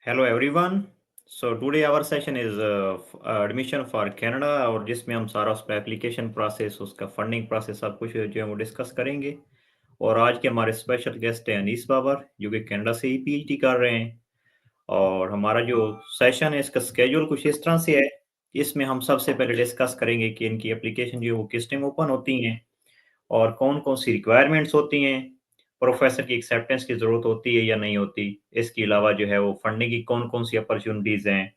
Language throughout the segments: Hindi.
Hello everyone. So today our session is admission for Canada और जिसमें हम सारा उसका एप्लीकेशन प्रोसेस उसका फंडिंग प्रोसेस सब कुछ जो है वो डिस्कस करेंगे। और आज के हमारे स्पेशल गेस्ट हैं अनीस बाबर जो कि कनाडा से ही पीएचडी कर रहे हैं। और हमारा जो सेशन है इसका स्केड्यूल कुछ इस तरह से है। इसमें हम सबसे पहले डिस्कस करेंगे कि इनकी एप्लीकेशन जो है वो किस टाइम ओपन होती हैं और कौन-कौन सी रिक्वायरमेंट्स होती हैं, प्रोफ़ेसर की एक्सेप्टेंस की ज़रूरत होती है या नहीं होती। इसके अलावा जो है वो फंडिंग की कौन-कौन सी अपॉर्च्युनिटीज़ हैं,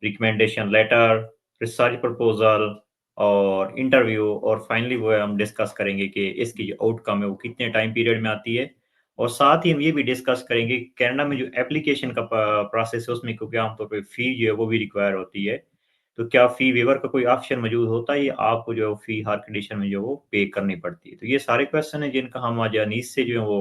रिकमेंडेशन लेटर, रिसर्च प्रपोज़ल और इंटरव्यू और फाइनली वो है हम डिस्कस करेंगे कि इसकी जो आउटकम है वो कितने टाइम पीरियड में आती है। और साथ ही हम ये भी डिस्कस करेंगे कि कनाडा में जो एप्लीकेशन का प्रोसेस है उसमें क्योंकि आमतौर पे फ़ी जो है वो भी रिक्वायर होती है। तो क्या फ़ी वेवर का कोई ऑप्शन मौजूद होता है या आपको जो है फ़ी हर कंडीशन में जो है वो पे करनी पड़ती है? तो ये सारे क्वेश्चन हैं जिनका हम आज अनीस से जो है वो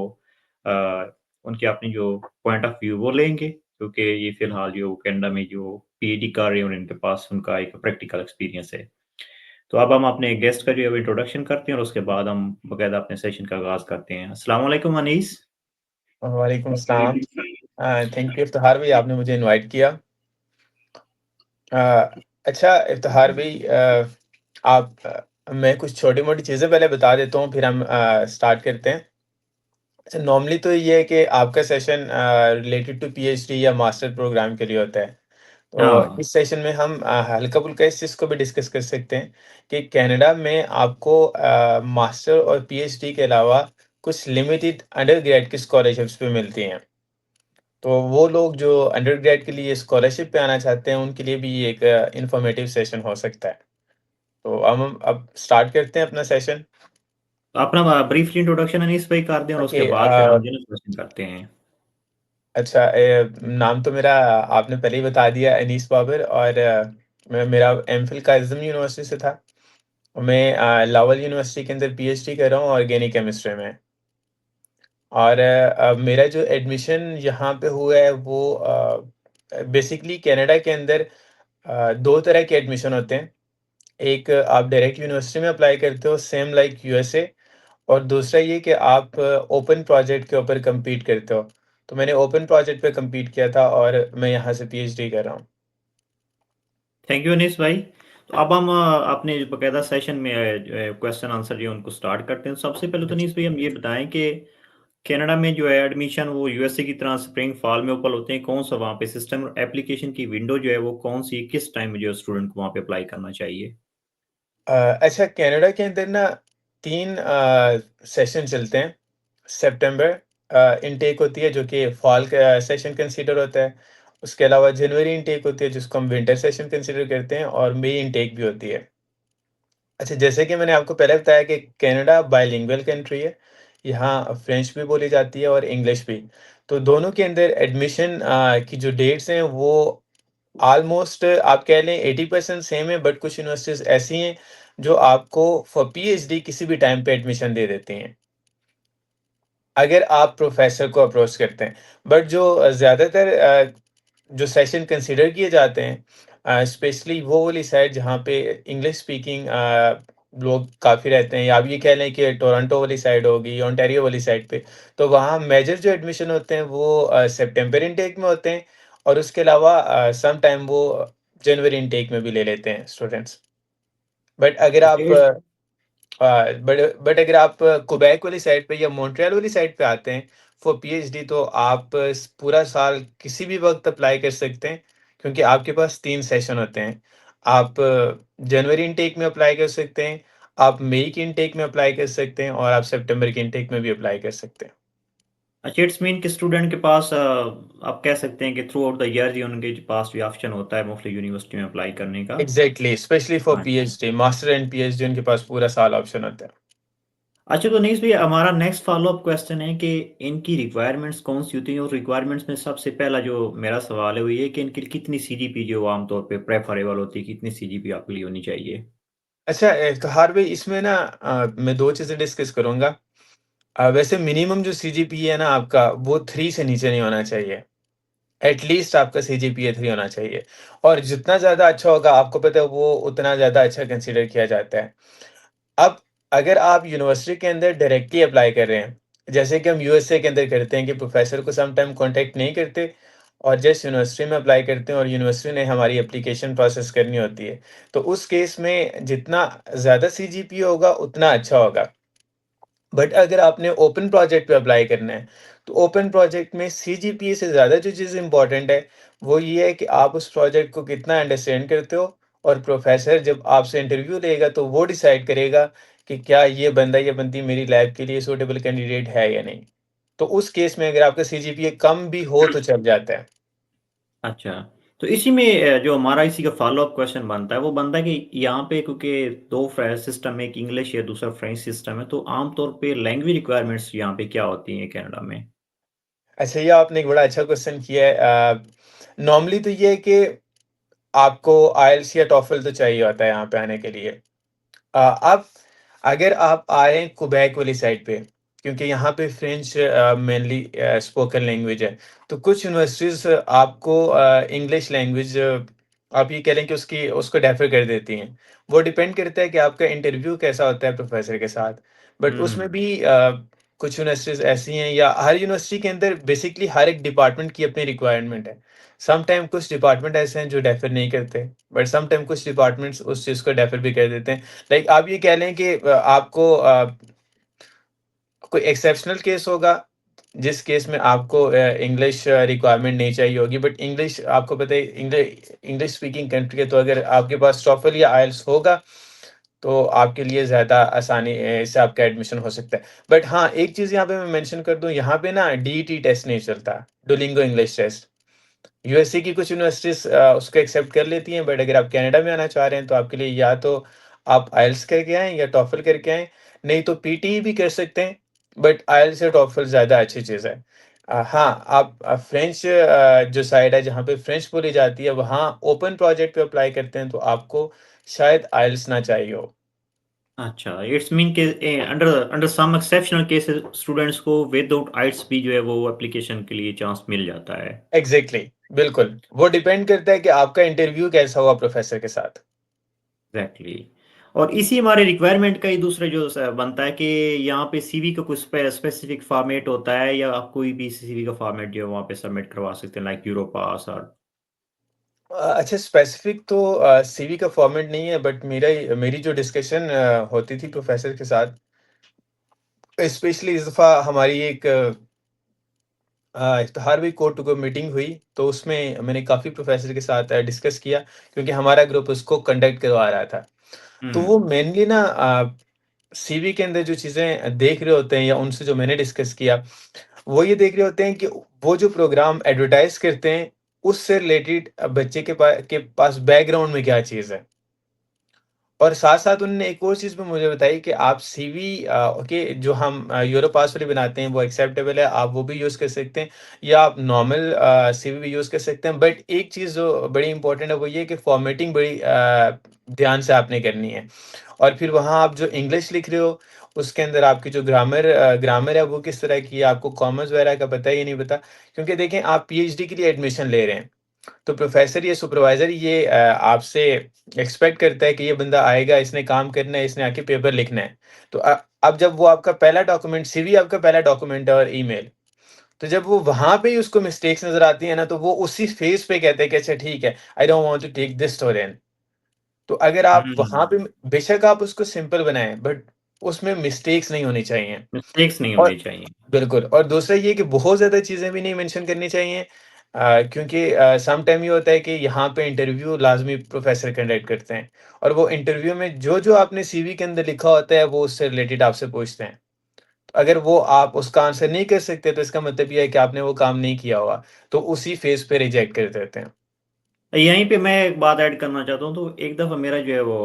उनकी अपनी जो पॉइंट ऑफ व्यू वो लेंगे क्योंकि ये फ़िलहाल जो कनाडा में जो पीएचडी कर रहे हैं और इनके पास उनका एक प्रैक्टिकल एक्सपीरियंस है। तो अब हम अपने गेस्ट का जो है वो इंट्रोडक्शन करते हैं और उसके बाद हम बाकायदा अपने सेशन का आगाज़ करते हैं। अस्सलाम वालेकुम अनीस। वालेकुम अस्सलाम। थैंक यू इफ्तिखार भाई, आपने मुझे इनवाइट किया। अ, अच्छा इफ्तिखार भाई, मैं कुछ छोटी-मोटी चीज़ें पहले बता देता हूँ, फिर हम स्टार्ट करते हैं। अच्छा, नॉर्मली तो ये है कि आपका सेशन रिलेटेड टू पीएचडी या मास्टर प्रोग्राम के लिए होता है। तो हाँ। इस सेशन में हम हल्का-फुल्का इस चीज़ को भी डिस्कस कर सकते हैं कि कनाडा में आपको मास्टर और पीएचडी के अलावा कुछ लिमिटेड अंडर ग्रेड की स्कॉलरशिप्स भी मिलती हैं। तो वो लोग जो अंडरग्रेड के लिए स्कॉलरशिप पे आना चाहते हैं, उनके लिए भी ये एक इन्फॉर्मेटिव सेशन हो सकता है। तो अब स्टार्ट करते हैं अपना सेशन। तो अपना ब्रीफली इंट्रोडक्शन अनीस भाई कर दें और उसके ओके। बाद फिर हम जो है ना क्वेश्चन करते हैं। अच्छा, नाम तो मेरा आपने पहले ही बता दिया, अनीस बाबर। और मेरा एमफिल काज़िम यूनिवर्सिटी से था। मैं लावल यूनिवर्सिटी के अंदर पीएचडी कर रहा हूँ ऑर्गेनिक केमिस्ट्री में। और मेरा जो एडमिशन यहाँ पे हुआ है वो बेसिकली कनाडा के अंदर 2 तरह के एडमिशन होते हैं। एक, आप डायरेक्ट यूनिवर्सिटी में अप्लाई करते हो सेम लाइक यूएसए। और दूसरा ये कि आप ओपन प्रोजेक्ट के ऊपर compete करते हो। तो मैंने ओपन प्रोजेक्ट पे compete किया था और मैं यहाँ से पीएचडी कर रहा हूँ। थैंक यू अनीस भाई। तो अब हम अपने जो बाकायदा सेशन में जो है क्वेश्चन आंसर जो है उनको स्टार्ट करते हैं। सबसे पहले तो अच्छा। अनीस भाई हम ये बताएँ कि कनाडा में जो है एडमिशन वो यूएसए की तरह स्प्रिंग फॉल में ओपन होते हैं। कौन-सा वहाँ पे सिस्टम एप्लीकेशन की विंडो जो है वो कौन-सी किस टाइम में जो है स्टूडेंट को वहाँ पे अप्लाई करना चाहिए? अच्छा, कनाडा के अंदर ना 3 सेशन चलते हैं। सितंबर इनटेक होती है जो कि फॉल का सेशन कंसीडर होता है। उसके अलावा जनवरी इनटेक होती है जिसको हम विंटर सेशन कंसीडर करते हैं, और मई इनटेक भी होती है। अच्छा, जैसे कि मैंने आपको पहले बताया कि कनाडा बाइलिंगुअल कंट्री है। यहाँ फ्रेंच भी बोली जाती है और इंग्लिश भी। तो दोनों के अंदर एडमिशन की जो डेट्स हैं वो ऑलमोस्ट आप कह लें 80% सेम है, बट कुछ यूनिवर्सिटीज़ ऐसी हैं जो आपको फॉर पीएचडी किसी भी टाइम पे एडमिशन दे देती हैं, अगर आप प्रोफ़ेसर को अप्रोच करते हैं। बट जो ज़्यादातर जो सेशन कंसीडर किए जाते हैं, स्पेशली वो वाली साइड जहाँ पे इंग्लिश स्पीकिंग लोग काफ़ी रहते हैं, या आप ये कह लें कि टोरंटो वाली साइड होगी, ओंटारियो वाली साइड पे, तो वहाँ मेजर जो एडमिशन होते हैं वो सितंबर इनटेक में होते हैं। और उसके अलावा सम टाइम वो जनवरी इनटेक में भी ले लेते हैं स्टूडेंट्स। बट अगर आप डेट्स बट अगर आप क्वेबेक वाली साइड पे या मॉन्ट्रियल वाली साइड पे आते हैं फॉर पीएचडी, तो आप पूरा साल किसी भी वक्त अप्लाई कर सकते हैं, क्योंकि आपके पास 3 सेशन होते हैं। आप जनवरी इनटेक में अप्लाई कर सकते हैं, आप मई की इनटेक में अप्लाई कर सकते हैं, और आप सितंबर की इनटेक में भी अप्लाई कर सकते हैं। अच्छा इट्स मीन कि स्टूडेंट के पास आप कह सकते हैं कि थ्रू आउट द ईयर ही उनके पास भी ऑप्शन होता है मुख्तलिफ यूनिवर्सिटी में अप्लाई करने का। एग्जैक्टली, स्पेशली फॉर हाँ। पीएचडी, मास्टर एंड पीएचडी उनके पास पूरा साल ऑप्शन होता है। अच्छा तो अनीस भई हमारा नेक्स्ट फ़ॉलो-अप क्वेश्चन है कि इनकी रिक्वायरमेंट्स कौन-सी होती हैं? और रिक्वायरमेंट्स में सबसे पहला जो मेरा सवाल है वो ये है कि इनकी कितनी सीजीपी जो आम तौर पे प्रेफ़रेबल होती है, कितनी सीजीपी आपके लिए होनी चाहिए? अच्छा, इफ्तिखार भाई, इसमें ना मैं 2 चीज़ें डिस्कस करूँगा। वैसे मिनिमम जो सीजीपीए है ना आपका, वो 3 से नीचे नहीं होना चाहिए। एटलीस्ट आपका सीजीपीए 3 होना चाहिए। और जितना ज़्यादा अच्छा होगा, आपको पता है, वो उतना ज़्यादा अच्छा कंसीडर किया जाता है। अब अगर आप यूनिवर्सिटी के अंदर डायरेक्टली अप्लाई कर रहे हैं, जैसे कि हम यूएसए के अंदर करते हैं कि प्रोफ़ेसर को सम टाइम कॉन्टैक्ट नहीं करते, और जिस यूनिवर्सिटी में अप्लाई करते हैं और यूनिवर्सिटी ने हमारी एप्लीकेशन प्रोसेस करनी होती है, तो उस केस में जितना ज़्यादा सीजीपीए होगा उतना अच्छा होगा। बट अगर आपने ओपन प्रोजेक्ट पे अप्लाई करना है, तो ओपन प्रोजेक्ट में सीजीपीए से ज़्यादा जो चीज़ इम्पोर्टेंट है, वो ये है कि आप उस प्रोजेक्ट को कितना अंडरस्टैंड करते हो और प्रोफ़ेसर जब आपसे इंटरव्यू लेगा, तो वो डिसाइड करेगा कि क्या ये बंदा या बंदी मेरी लैब के लिए सूटेबल कैंडिडेट है या नहीं। तो उस केस में अगर आपका सीजीपीए कम भी हो तो चल जाता है। अच्छा, तो इसी में जो हमारा इसी का फ़ॉलो-अप क्वेश्चन बनता है, वो बनता है कि यहाँ पे क्योंकि 2 सिस्टम है, एक इंग्लिश है, दूसरा फ्रेंच सिस्टम है, तो आम तौर पे लैंग्वेज रिक्वायरमेंट्स यहाँ पे क्या होती हैं कनाडा में? अच्छा, ये आपने एक बड़ा अच्छा क्वेश्चन किया है। नॉर्मली तो ये है कि आपको आईएलटीएस या टोफल तो चाहिए होता है यहाँ पे आने के लिए। अब अगर आप आए क्वेबेक वाली साइड पे, क्योंकि यहाँ पे फ्रेंच मेनली स्पोकन लैंग्वेज है, तो कुछ यूनिवर्सिटीज़ आपको इंग्लिश लैंग्वेज आप ये कह लें कि उसकी उसको डेफर कर देती हैं। वो डिपेंड करता है कि आपका इंटरव्यू कैसा होता है प्रोफ़ेसर के साथ। बट उसमें हुँ, भी कुछ यूनिवर्सिटीज़ ऐसी हैं या हर यूनिवर्सिटी के अंदर बेसिकली हर एक डिपार्टमेंट की अपनी रिक्वायरमेंट है। सम टाइम कुछ डिपार्टमेंट ऐसे हैं जो डेफर नहीं करते, बट सम टाइम कुछ डिपार्टमेंट्स उस चीज़ को डेफर भी कर देते हैं। लाइक आप ये कह लें कि आपको कोई एक्सेप्शनल केस होगा, जिस केस में आपको इंग्लिश रिक्वायरमेंट नहीं चाहिए होगी, बट इंग्लिश आपको पता है इंग्लिश स्पीकिंग कंट्री है, तो अगर आपके पास टोफल या आइल्स होगा, तो आपके लिए ज़्यादा आसानी से आपका एडमिशन हो सकता है। बट हाँ, एक चीज़ यहाँ पे मैं मेंशन कर दूँ, यहाँ पे ना डीईटी टेस्ट नहीं चलता, डुओलिंगो इंग्लिश टेस्ट। यूएसए की कुछ यूनिवर्सिटीज़ उसको एक्सेप्ट कर लेती हैं, बट अगर आप कनाडा में आना चाह रहे हैं, तो आपके लिए या तो आप आइल्स करके आएँ या टोफल करके आएँ, नहीं तो पीटीई भी कर सकते हैं, बट आइल्स या टोफल ज़्यादा अच्छी चीज़ है। हाँ, आप फ्रेंच जो साइड है, जहाँ पे फ्रेंच बोली जाती है, वहाँ ओपन प्रोजेक्ट पे अप्लाई करते हैं, तो आपको शायद आइल्स ना चाहिए हो। अच्छा, इट्स मीन के under under some exceptional cases students को विदाउट आइल्स भी जो है वो एप्लीकेशन के लिए चांस मिल जाता है। एग्ज़ैक्टली, बिल्कुल। वो डिपेंड करता है कि आपका इंटरव्यू कैसा हुआ प्रोफ़ेसर के साथ। एग्ज़ैक्टली। और इसी हमारे रिक्वायरमेंट का ही दूसरा जो बनता है कि यहाँ पे सीवी का कुछ स्पेसिफिक फॉर्मेट होता है या आप कोई भी सीवी का फॉर्मेट जो है वहाँ पे सबमिट करवा सकते हैं लाइक यूरोपास और अच्छा, स्पेसिफ़िक तो सीवी का फ़ॉर्मेट नहीं है, बट मेरी जो डिस्कशन होती थी प्रोफ़ेसर के साथ, स्पेशली इस दफ़ा हमारी एक इफ्तिहार हुई, कोर्ट टू को मीटिंग हुई, तो उसमें मैंने काफ़ी प्रोफ़ेसर के साथ डिस्कस किया, क्योंकि हमारा ग्रुप उसको कंडक्ट करवा रहा था। तो वो हुँ। मेनली ना सीवी के अंदर जो चीज़ें देख रहे होते हैं या उनसे जो मैंने डिस्कस किया, वो ये देख रहे होते हैं कि वो जो प्रोग्राम एडवर्टाइज़ करते हैं, उससे रिलेटेड बच्चे के पास बैकग्राउंड में क्या चीज़ है। और साथ-साथ उन्होंने एक और चीज़ भी मुझे बताई कि आप सीवी के जो हम यूरोपास वाली बनाते हैं, वो एक्सेप्टेबल है, आप वो भी यूज़ कर सकते हैं या आप नॉर्मल सीवी भी यूज़ कर सकते हैं। बट एक चीज़ जो बड़ी इम्पोर्टेंट है, वो ये है कि फ़ॉर्मेटिंग बड़ी ध्यान से आपने करनी है। और फिर वहाँ आप जो इंग्लिश लिख रहे हो, उसके अंदर आपकी जो ग्रामर है, वो किस तरह की है, आपको कॉमास वगैरह का पता है या नहीं पता? क्योंकि देखें, आप पीएचडी के लिए एडमिशन ले रहे हैं। तो प्रोफ़ेसर या सुपरवाइज़र ये आपसे एक्सपेक्ट करता है कि ये बंदा आएगा, इसने काम करना है, इसने आके पेपर लिखना है। तो अब जब वो आपका पहला डॉक्यूमेंट सीवी आपका पहला डॉक्यूमेंट है और ईमेल, तो जब वो वहाँ पे ही उसको मिस्टेक्स नज़र आती है ना, तो वो उसी फ़ेज़ पे कहते हैं कि अच्छा ठीक है, I don't want to take this student. तो अगर आप वहाँ हुँ। पे बेशक आप उसको सिंपल बनाएँ, बट उसमें मिस्टेक्स नहीं होनी चाहिए। मिस्टेक्स नहीं और होनी चाहिए। बिल्कुल, और दूसरा ये कि बहुत ज़्यादा चीज़ें भी नहीं मेंशन करनी चाहिए, क्योंकि सम टाइम ये होता है कि यहाँ पे इंटरव्यू लाज़मी प्रोफ़ेसर कंडक्ट करते हैं और वो इंटरव्यू में जो-जो आपने सीवी के अंदर लिखा होता है, वो उससे रिलेटेड आपसे पूछते हैं। तो अगर वो आप उसका आंसर नहीं कर सकते, तो इसका मतलब ये है कि आपने वो काम नहीं किया हुआ, तो उसी फ़ेज़ पे रिजेक्ट कर देते हैं। यहीं पे मैं एक बात ऐड करना चाहता हूँ, तो एक दफ़ा मेरा जो है वो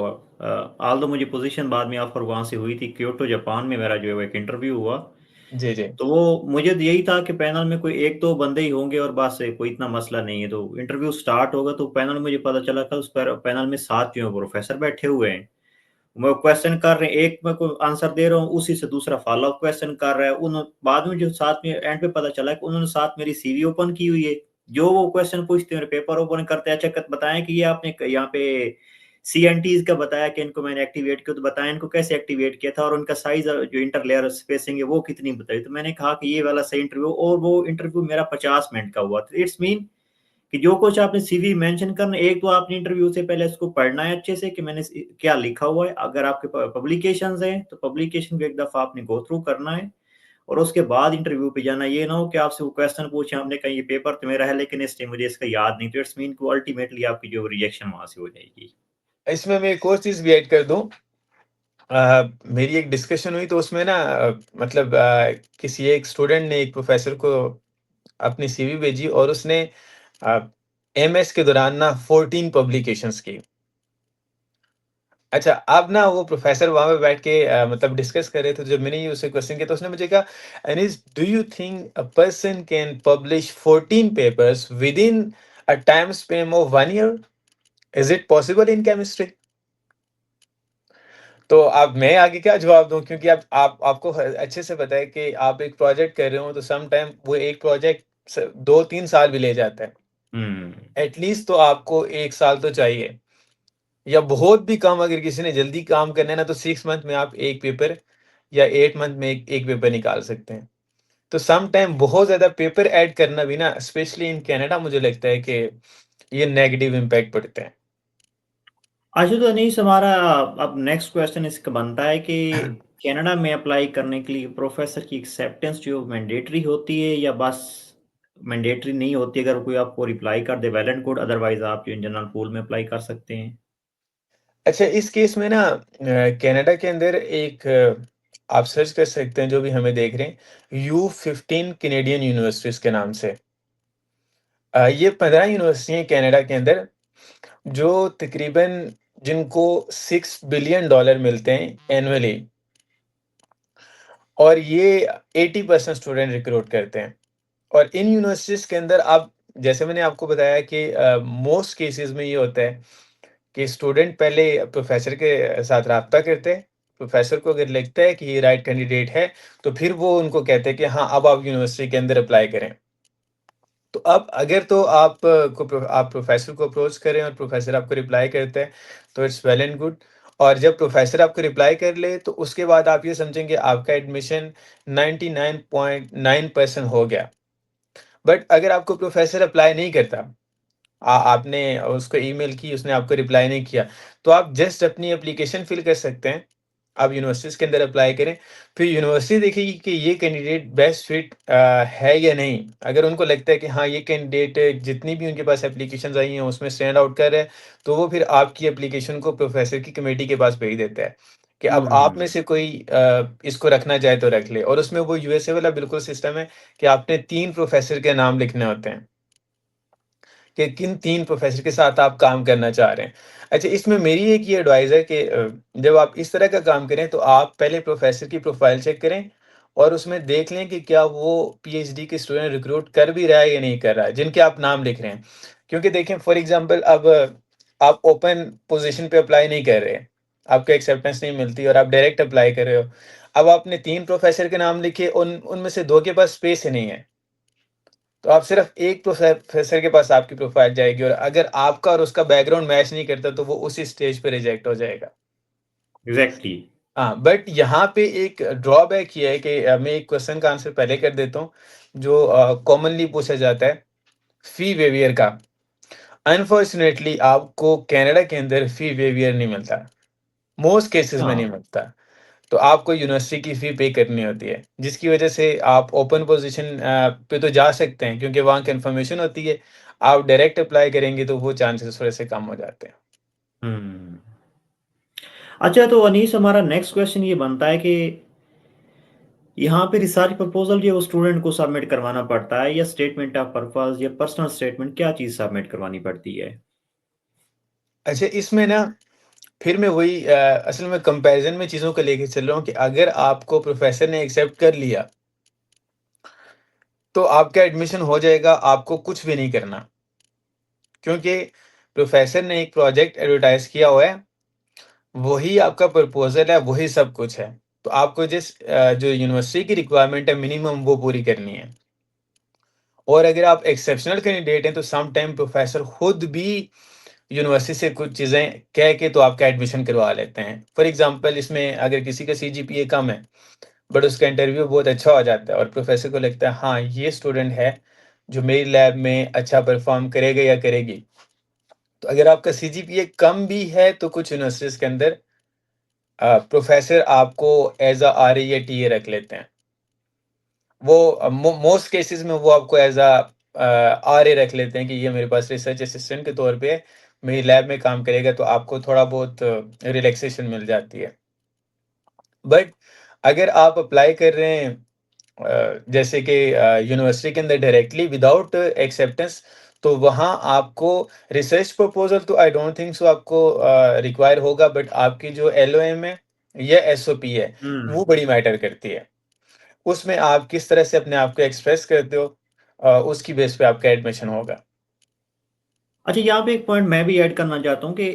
ऑल्दो मुझे पोज़ीशन बाद में ऑफ़र वहाँ से हुई थी, क्योटो जापान में मेरा जो है वो एक इंटरव्यू हुआ। जी, जी। तो वो मुझे तो यही था कि पैनल में कोई 1-2 बंदे ही होंगे और बस कोई इतना मसला नहीं है। तो इंटरव्यू स्टार्ट होगा तो पैनल में मुझे पता चला था उस पर पैनल में 7 जो है प्रोफ़ेसर बैठे हुए हैं। वो क्वेश्चन कर रहे हैं, एक मैं को आंसर दे रहा हूँ, उसी से दूसरा फ़ॉलो-अप क्वेश्चन कर रहा है। बाद में जो साथ में एंड पे पता चला कि उन्होंने साथ मेरी सीवी ओपन की हुई है। जो वो क्वेश्चन पूछते हैं, मेरे पेपर ओपन करते हैं, अच्छा बताएँ कि ये आपने यहाँ पे सीएनटीज़ का बताया कि इनको मैंने एक्टिवेट किया, तो बताएँ इनको कैसे एक्टिवेट किया था और उनका साइज़ जो इंटर लेयर स्पेसिंग है, वो कितनी बताई। तो मैंने कहा कि ये वाला सही इंटरव्यू, और वो इंटरव्यू मेरा 50 मिनट का हुआ। तो इट्स मीन कि जो कुछ आपने सीवी मेंशन करना है, एक तो आपने इंटरव्यू से पहले उसको पढ़ना है अच्छे से कि मैंने क्या लिखा हुआ है। अगर आपके पब्लिकेशंस हैं तो पब्लिकेशन को एक दफ़ा आपने गो थ्रू करना है और उसके बाद इंटरव्यू पे जाना। ये ना हो कि आपसे वो क्वेश्चन पूछे, हमने कहा ये पेपर तो मेरा है लेकिन इसलिए मुझे इसका याद नहीं, तो इट्स मीन को अल्टीमेटली आपकी जो रिजेक्शन वहाँ से हो जाएगी। इसमें मैं एक और चीज़ भी ऐड कर दूँ। मेरी एक डिस्कशन हुई तो उसमें ना मतलब किसी एक स्टूडेंट ने एक प्रोफ़ेसर को अपनी सीवी भेजी और उसने अ, एमएस के दौरान ना 14 पब्लिकेशंस की। अच्छा, अब ना वो प्रोफ़ेसर वहाँ पे बैठ के मतलब डिस्कस कर रहे थे, जब मैंने ये उससे क्वेश्चन किया तो उसने मुझे कहा, "Anees, do you think a person can publish 14 papers within a time span of 1 year? Is it possible in chemistry?" तो अब मैं आगे क्या जवाब दूँ? क्योंकि अब आपको अच्छे से पता है कि आप एक प्रोजेक्ट कर रहे हो तो सम टाइम वो एक प्रोजेक्ट 2-3 साल भी ले जाता है। हुँ। एटलीस्ट तो आपको 1 साल तो चाहिए, या बहुत भी कम अगर किसी ने जल्दी काम करना है ना तो 6 मंथ में आप 1 पेपर या 8 मंथ में 1 पेपर निकाल सकते हैं। तो सम टाइम बहुत ज़्यादा पेपर ऐड करना भी ना, स्पेशली इन कनाडा, मुझे लगता है कि ये नेगेटिव इम्पैक्ट पड़ते हैं। अच्छा, तो अनीस हमारा अब नेक्स्ट क्वेश्चन इसका बनता है कि कनाडा में अप्लाई करने के लिए प्रोफ़ेसर की एक्सेप्टेंस जो मैंडेटरी होती है या बस मैंडेटरी नहीं होती, अगर कोई आपको रिप्लाई कर दे वेल एंड गुड, अदरवाइज़ आप जो जनरल पूल में अप्लाई कर सकते हैं? अच्छा, इस केस में ना कनाडा के अंदर एक आप सर्च कर सकते हैं जो भी हमें देख रहे हैं, U15 कैनेडियन यूनिवर्सिटीज़ के नाम से। ये 15 यूनिवर्सिटी हैं कनाडा के अंदर जो तकरीबन जिनको $6 बिलियन मिलते हैं एनुअली, और ये 80% स्टूडेंट रिक्रूट करते हैं। और इन यूनिवर्सिटीज़ के अंदर आप, जैसे मैंने आपको बताया कि मोस्ट केसेज़ में ये होता है कि स्टूडेंट पहले प्रोफ़ेसर के साथ राब्ता करते हैं। प्रोफ़ेसर को अगर लगता है कि ये राइट कैंडिडेट है, तो फिर वो उनको कहते हैं कि हाँ, अब आप यूनिवर्सिटी के अंदर अप्लाई करें। तो अब अगर तो आप प्रोफ़ेसर को अप्रोच करें और प्रोफ़ेसर आपको रिप्लाई करता है, तो इट्स वेल एंड गुड। और जब प्रोफ़ेसर आपको रिप्लाई कर ले, तो उसके बाद आप ये समझेंगे आपका एडमिशन 99.9% हो गया। बट अगर आपको प्रोफ़ेसर अप्लाई नहीं करता, आपने उसको ईमेल की, उसने आपको रिप्लाई नहीं किया, तो आप जस्ट अपनी एप्लीकेशन फिल कर सकते हैं। आप यूनिवर्सिटीज़ के अंदर अप्लाई करें, फिर यूनिवर्सिटी देखेगी कि ये कैंडिडेट बेस्ट फिट है या नहीं। अगर उनको लगता है कि हाँ, ये कैंडिडेट जितनी भी उनके पास एप्लीकेशंस आई हैं, उसमें स्टैंड आउट कर रहा है, तो वो फिर आपकी एप्लीकेशन को प्रोफ़ेसर की कमेटी के पास भेज देता है, कि अब आप में हुँ। से कोई इसको रखना चाहे तो रख ले। और उसमें वो यूएसए वाला बिल्कुल सिस्टम है कि आपने 3 प्रोफ़ेसर के नाम लिखने होते हैं। कि किन 3 प्रोफ़ेसर के साथ आप काम करना चाह रहे हैं। अच्छा, इसमें मेरी एक ये एडवाइस है कि जब आप इस तरह का काम करें तो आप पहले प्रोफ़ेसर की प्रोफ़ाइल चेक करें और उसमें देख लें कि क्या वो पीएचडी के स्टूडेंट रिक्रूट कर भी रहा है या नहीं कर रहा है, जिनके आप नाम लिख रहे हैं। क्योंकि देखें, फॉर एग्ज़ाम्पल, अब आप ओपन पोज़ीशन पे अप्लाई नहीं कर रहे हैं, आपको एक्सेप्टेंस नहीं मिलती और आप डायरेक्ट अप्लाई कर रहे हो। अब आपने 3 प्रोफ़ेसर के नाम लिखे, उनमें से 2 के पास स्पेस ही नहीं है। तो आप सिर्फ एक प्रोफ़ेसर के पास आपकी प्रोफ़ाइल जाएगी और अगर आपका और उसका बैकग्राउंड मैच नहीं करता, तो वो उसी स्टेज पे रिजेक्ट हो जाएगा। एग्ज़ैक्टली। हाँ, बट यहाँ पे एक ड्रॉबैक ये है कि मैं एक क्वेश्चन का आंसर पहले कर देता हूँ, जो कॉमनली पूछा जाता है, फ़ी वेवियर का। अनफॉर्च्यूनेटली आपको कनाडा के अंदर फ़ी वेवियर नहीं मिलता, मोस्ट केसेज़ में हाँ। नहीं मिलता। तो आपको यूनिवर्सिटी की फ़ी पे करनी होती है, जिसकी वजह से आप ओपन पोज़ीशन पे तो जा सकते हैं क्योंकि वहाँ कन्फर्मेशन होती है। आप डायरेक्ट अप्लाई करेंगे तो वो चांसेस थोड़े से कम हो जाते हैं। हुँ। अच्छा, तो अनीस हमारा नेक्स्ट क्वेश्चन ये बनता है कि यहाँ पे रिसर्च प्रपोज़ल जो है वो स्टूडेंट को सबमिट करवाना पड़ता है या स्टेटमेंट ऑफ पर्पज़ या पर्सनल स्टेटमेंट, क्या चीज़ सबमिट करवानी पड़ती है? अच्छा, इसमें ना फिर मैं वही असल में कंपैरिज़न में चीज़ों को लेके चल रहा हूँ कि अगर आपको प्रोफ़ेसर ने एक्सेप्ट कर लिया, तो आपका एडमिशन हो जाएगा, आपको कुछ भी नहीं करना। क्योंकि प्रोफ़ेसर ने एक प्रोजेक्ट एडवर्टाइज़ किया हुआ है, वही आपका प्रपोज़ल है, वही सब कुछ है। तो आपको जो यूनिवर्सिटी की रिक्वायरमेंट है मिनिमम, वो पूरी करनी है। और अगर आप एक्सेप्शनल कैंडिडेट हैं तो सम टाइम प्रोफ़ेसर खुद भी यूनिवर्सिटी से कुछ चीज़ें कह के तो आपका एडमिशन करवा लेते हैं। फॉर एग्ज़ाम्पल, इसमें अगर किसी का सीजीपीए कम है, बट उसका इंटरव्यू बहुत अच्छा हो जाता है और प्रोफ़ेसर को लगता है हाँ, ये स्टूडेंट है जो मेरी लैब में अच्छा परफ़ॉर्म करेगा या करेगी। तो अगर आपका सीजीपीए कम भी है तो कुछ यूनिवर्सिटीज़ के अंदर प्रोफ़ेसर आपको एज़ अ आरए या टीए रख लेते हैं। वो मोस्ट केसेस में वो आपको एज़ आरए रख लेते हैं कि ये मेरे पास रिसर्च असिस्टेंट के तौर पे है, मेरी लैब में काम करेगा, तो आपको थोड़ा बहुत रिलैक्सेशन मिल जाती है। बट अगर आप अप्लाई कर रहे हैं जैसे कि यूनिवर्सिटी के अंदर डायरेक्टली विदाउट एक्सेप्टेंस, तो वहाँ आपको रिसर्च प्रपोज़ल तो आई डोंट थिंक सो आपको रिक्वायर होगा, बट आपकी जो एलओएम है या एसओपी है, हुँ। वो बड़ी मैटर करती है। उसमें आप किस तरह से अपने आप को एक्सप्रेस करते हो, उसकी बेस पे आपका एडमिशन होगा। अच्छा, यहाँ पे एक पॉइंट मैं भी ऐड करना चाहता हूँ कि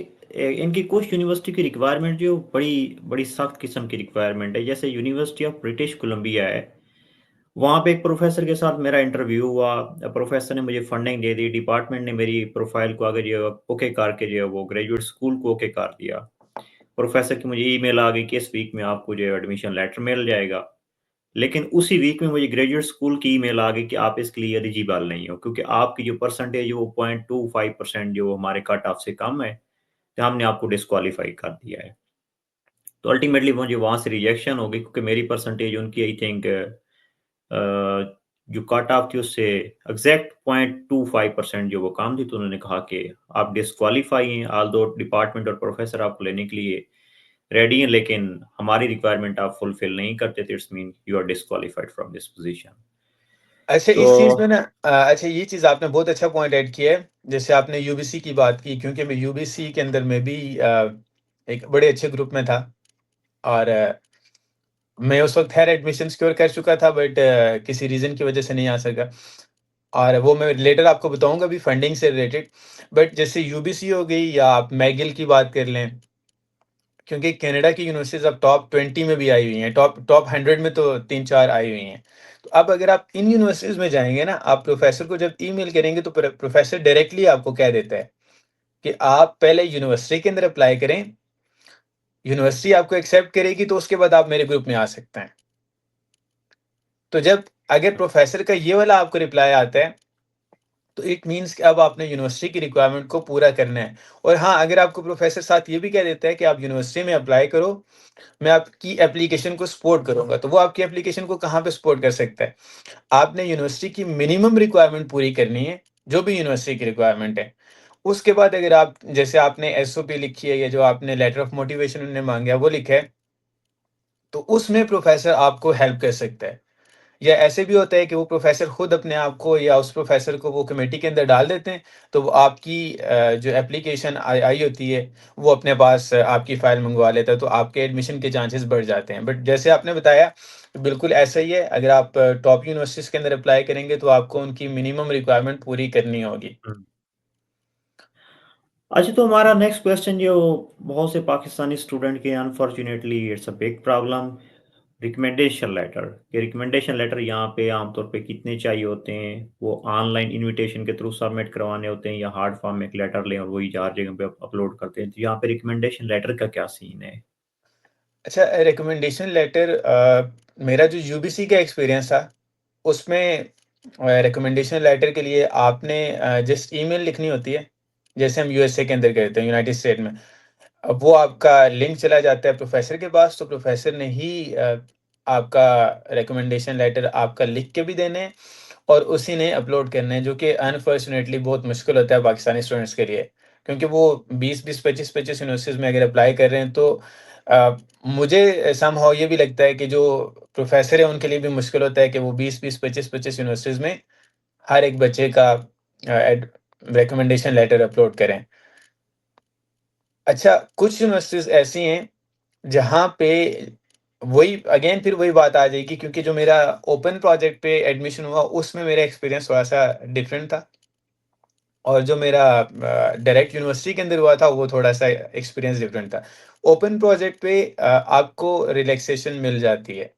इनकी कुछ यूनिवर्सिटी की रिक्वायरमेंट जो बड़ी बड़ी सख्त किस्म की रिक्वायरमेंट है। जैसे यूनिवर्सिटी ऑफ ब्रिटिश कोलंबिया है, वहाँ पे एक प्रोफ़ेसर के साथ मेरा इंटरव्यू हुआ। प्रोफ़ेसर ने मुझे फंडिंग दे दी, डिपार्टमेंट ने मेरी प्रोफ़ाइल को आगे जो है ओके करके जो है वो ग्रेजुएट स्कूल को ओके कर दिया। प्रोफ़ेसर की मुझे ईमेल आ गई कि इस वीक में आपको जो है एडमिशन लेटर मिल जाएगा। लेकिन उसी वीक में मुझे ग्रेजुएट स्कूल की ईमेल आ गई कि आप इसके लिए एलिजिबल नहीं हो, क्योंकि आपकी जो परसेंटेज है वो 0.25% जो हमारे कट ऑफ से कम है, तो हमने आपको डिस्क्वालीफाई कर दिया है। तो अल्टीमेटली मुझे वहाँ से रिजेक्शन हो गई, क्योंकि मेरी परसेंटेज उनकी आई थिंक जो कट ऑफ थी उससे एग्जैक्ट 0.25% जो वो कम थी, तो उन्होंने कहा कि आप डिस्क्वालीफाई हैं, ऑल्दो डिपार्टमेंट और प्रोफेसर आपको लेने के लिए रेडी हैं, लेकिन हमारी रिक्वायरमेंट आप फुलफिल नहीं करते, तो it's mean you are disqualified from this position. अच्छा, तो इस चीज़ में ना अच्छा, ये चीज़ आपने बहुत अच्छा पॉइंट ऐड किया है। जैसे आपने यूबीसी की बात की, क्योंकि मैं यूबीसी के अंदर में भी एक बड़े अच्छे ग्रुप में था, और मैं उस वक़्त खैर एडमिशन सिक्योर कर चुका था, बट किसी रीज़न की वज़ह से नहीं आ सका, और वो मैं लेटर आपको बताऊँगा भी फंडिंग से रिलेटेड। बट जैसे यूबीसी हो गई या आप मैगिल की बात कर लें, क्योंकि कनाडा की यूनिवर्सिटीज़ अब टॉप 20 में भी आई हुई हैं, टॉप टॉप 100 में तो 3-4 आई हुई हैं। तो अब अगर आप इन यूनिवर्सिटीज़ में जाएँगे ना, आप प्रोफ़ेसर को जब ईमेल करेंगे, तो प्रोफ़ेसर डायरेक्टली आपको कह देता है कि आप पहले यूनिवर्सिटी के अंदर अप्लाई करें, यूनिवर्सिटी आपको एक्सेप्ट करेगी, तो उसके बाद आप मेरे ग्रुप में आ सकते हैं। तो जब अगर प्रोफ़ेसर का ये वाला आपको रिप्लाई आता है, तो इट मीन्स कि अब आपने यूनिवर्सिटी की रिक्वायरमेंट को पूरा करना है। और हाँ, अगर आपको प्रोफ़ेसर साथ ये भी कह देता है कि आप यूनिवर्सिटी में अप्लाई करो, मैं आपकी एप्लीकेशन को सपोर्ट करूँगा, तो वो आपकी एप्लीकेशन को कहाँ पे सपोर्ट कर सकता है? आपने यूनिवर्सिटी की मिनिमम रिक्वायरमेंट पूरी करनी है, जो भी यूनिवर्सिटी की रिक्वायरमेंट है। उसके बाद अगर आप, जैसे आपने एसओपी लिखी है या जो आपने लेटर ऑफ मोटिवेशन उन्होंने माँगा है, वो लिखा है, तो उसमें प्रोफ़ेसर आपको हेल्प कर सकता है। या ऐसे भी होता है कि वो प्रोफ़ेसर खुद अपने आप को या उस प्रोफ़ेसर को वो कमेटी के अंदर डाल देते हैं, तो वो आपकी जो एप्लीकेशन आई आई होती है, वो अपने पास आपकी फ़ाइल मँगवा लेता है, तो आपके एडमिशन के चांसेस बढ़ जाते हैं। बट जैसे आपने बताया, बिल्कुल ऐसा ही है, अगर आप टॉप यूनिवर्सिटीज़ के अंदर अप्लाई करेंगे, तो आपको उनकी मिनिमम रिक्वायरमेंट पूरी करनी होगी। हुँ। अच्छा, तो हमारा नेक्स्ट क्वेश्चन जो बहुत से पाकिस्तानी स्टूडेंट के unfortunately it's a big problem, recommendation letter. ये रिकमेंडेशन लेटर यहाँ पे आमतौर पे कितने चाहिए होते हैं? वो ऑनलाइन इनविटेशन के थ्रू सबमिट करवाने होते हैं या हार्ड फॉर्म में एक लेटर लें और वही 4 जगह पे अपलोड करते हैं? तो यहाँ पे रिकमेंडेशन लेटर का क्या सीन है? अच्छा, रिकमेंडेशन लेटर, मेरा जो यूबीसी का एक्सपीरियंस था, उसमें रिकमेंडेशन लेटर के लिए आपने जस्ट ईमेल लिखनी होती है, जैसे हम यूएसए के अंदर करते हैं, यूनाइटेड स्टेट में। अब वो आपका लिंक चला जाता है प्रोफ़ेसर के पास, तो प्रोफ़ेसर ने ही आपका रिकमेंडेशन लेटर आपका लिख के भी देने हैं, और उसी ने अपलोड करना है, जो कि अनफॉर्चुनेटली बहुत मुश्किल होता है पाकिस्तानी स्टूडेंट्स के लिए। क्योंकि वो 20-20, 25-25 यूनिवर्सिटीज़ में अगर अप्लाई कर रहे हैं, तो मुझे समहाउ ये भी लगता है कि जो प्रोफ़ेसर है उनके लिए भी मुश्किल होता है कि वो 20-20, 25-25 यूनिवर्सिटीज़ में हर एक बच्चे का एड रिकमेंडेशन लेटर अपलोड करें। अच्छा, कुछ यूनिवर्सिटीज़ ऐसी हैं जहाँ पे वही अगेन फिर वही बात आ जाएगी, क्योंकि जो मेरा ओपन प्रोजेक्ट पे एडमिशन हुआ, उसमें मेरा एक्सपीरियंस थोड़ा-सा डिफरेंट था, और जो मेरा डायरेक्ट यूनिवर्सिटी के अंदर हुआ था, वो थोड़ा-सा एक्सपीरियंस डिफरेंट था। ओपन प्रोजेक्ट पे आपको रिलैक्सेशन मिल जाती है।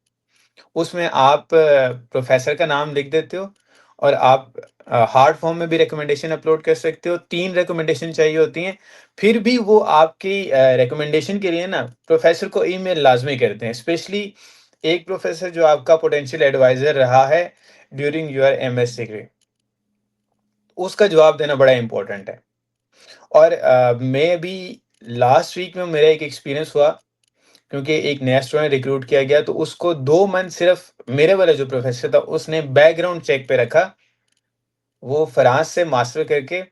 उसमें आप प्रोफ़ेसर का नाम लिख देते हो, और आप हार्ड फॉर्म में भी रिकमेंडेशन अपलोड कर सकते हो। 3 रिकमेंडेशन चाहिए होती हैं, फिर भी वो आपकी रिकमेंडेशन के लिए ना प्रोफ़ेसर को ईमेल लाज़मी करते हैं। स्पेशली एक प्रोफ़ेसर जो आपका पोटेंशियल एडवाइज़र रहा है ड्यूरिंग योर एमएस डिग्री। उसका जवाब देना बड़ा इम्पोर्टेंट है। और मैं अभी लास्ट वीक में मेरा एक एक्सपीरियंस हुआ, क्योंकि एक नया स्टूडेंट रिक्रूट किया गया, तो उसको 2 मंथ सिर्फ़ मेरे वाला जो प्रोफ़ेसर था, उसने बैकग्राउंड चेक पे रखा। वो फ्रांस से मास्टर करके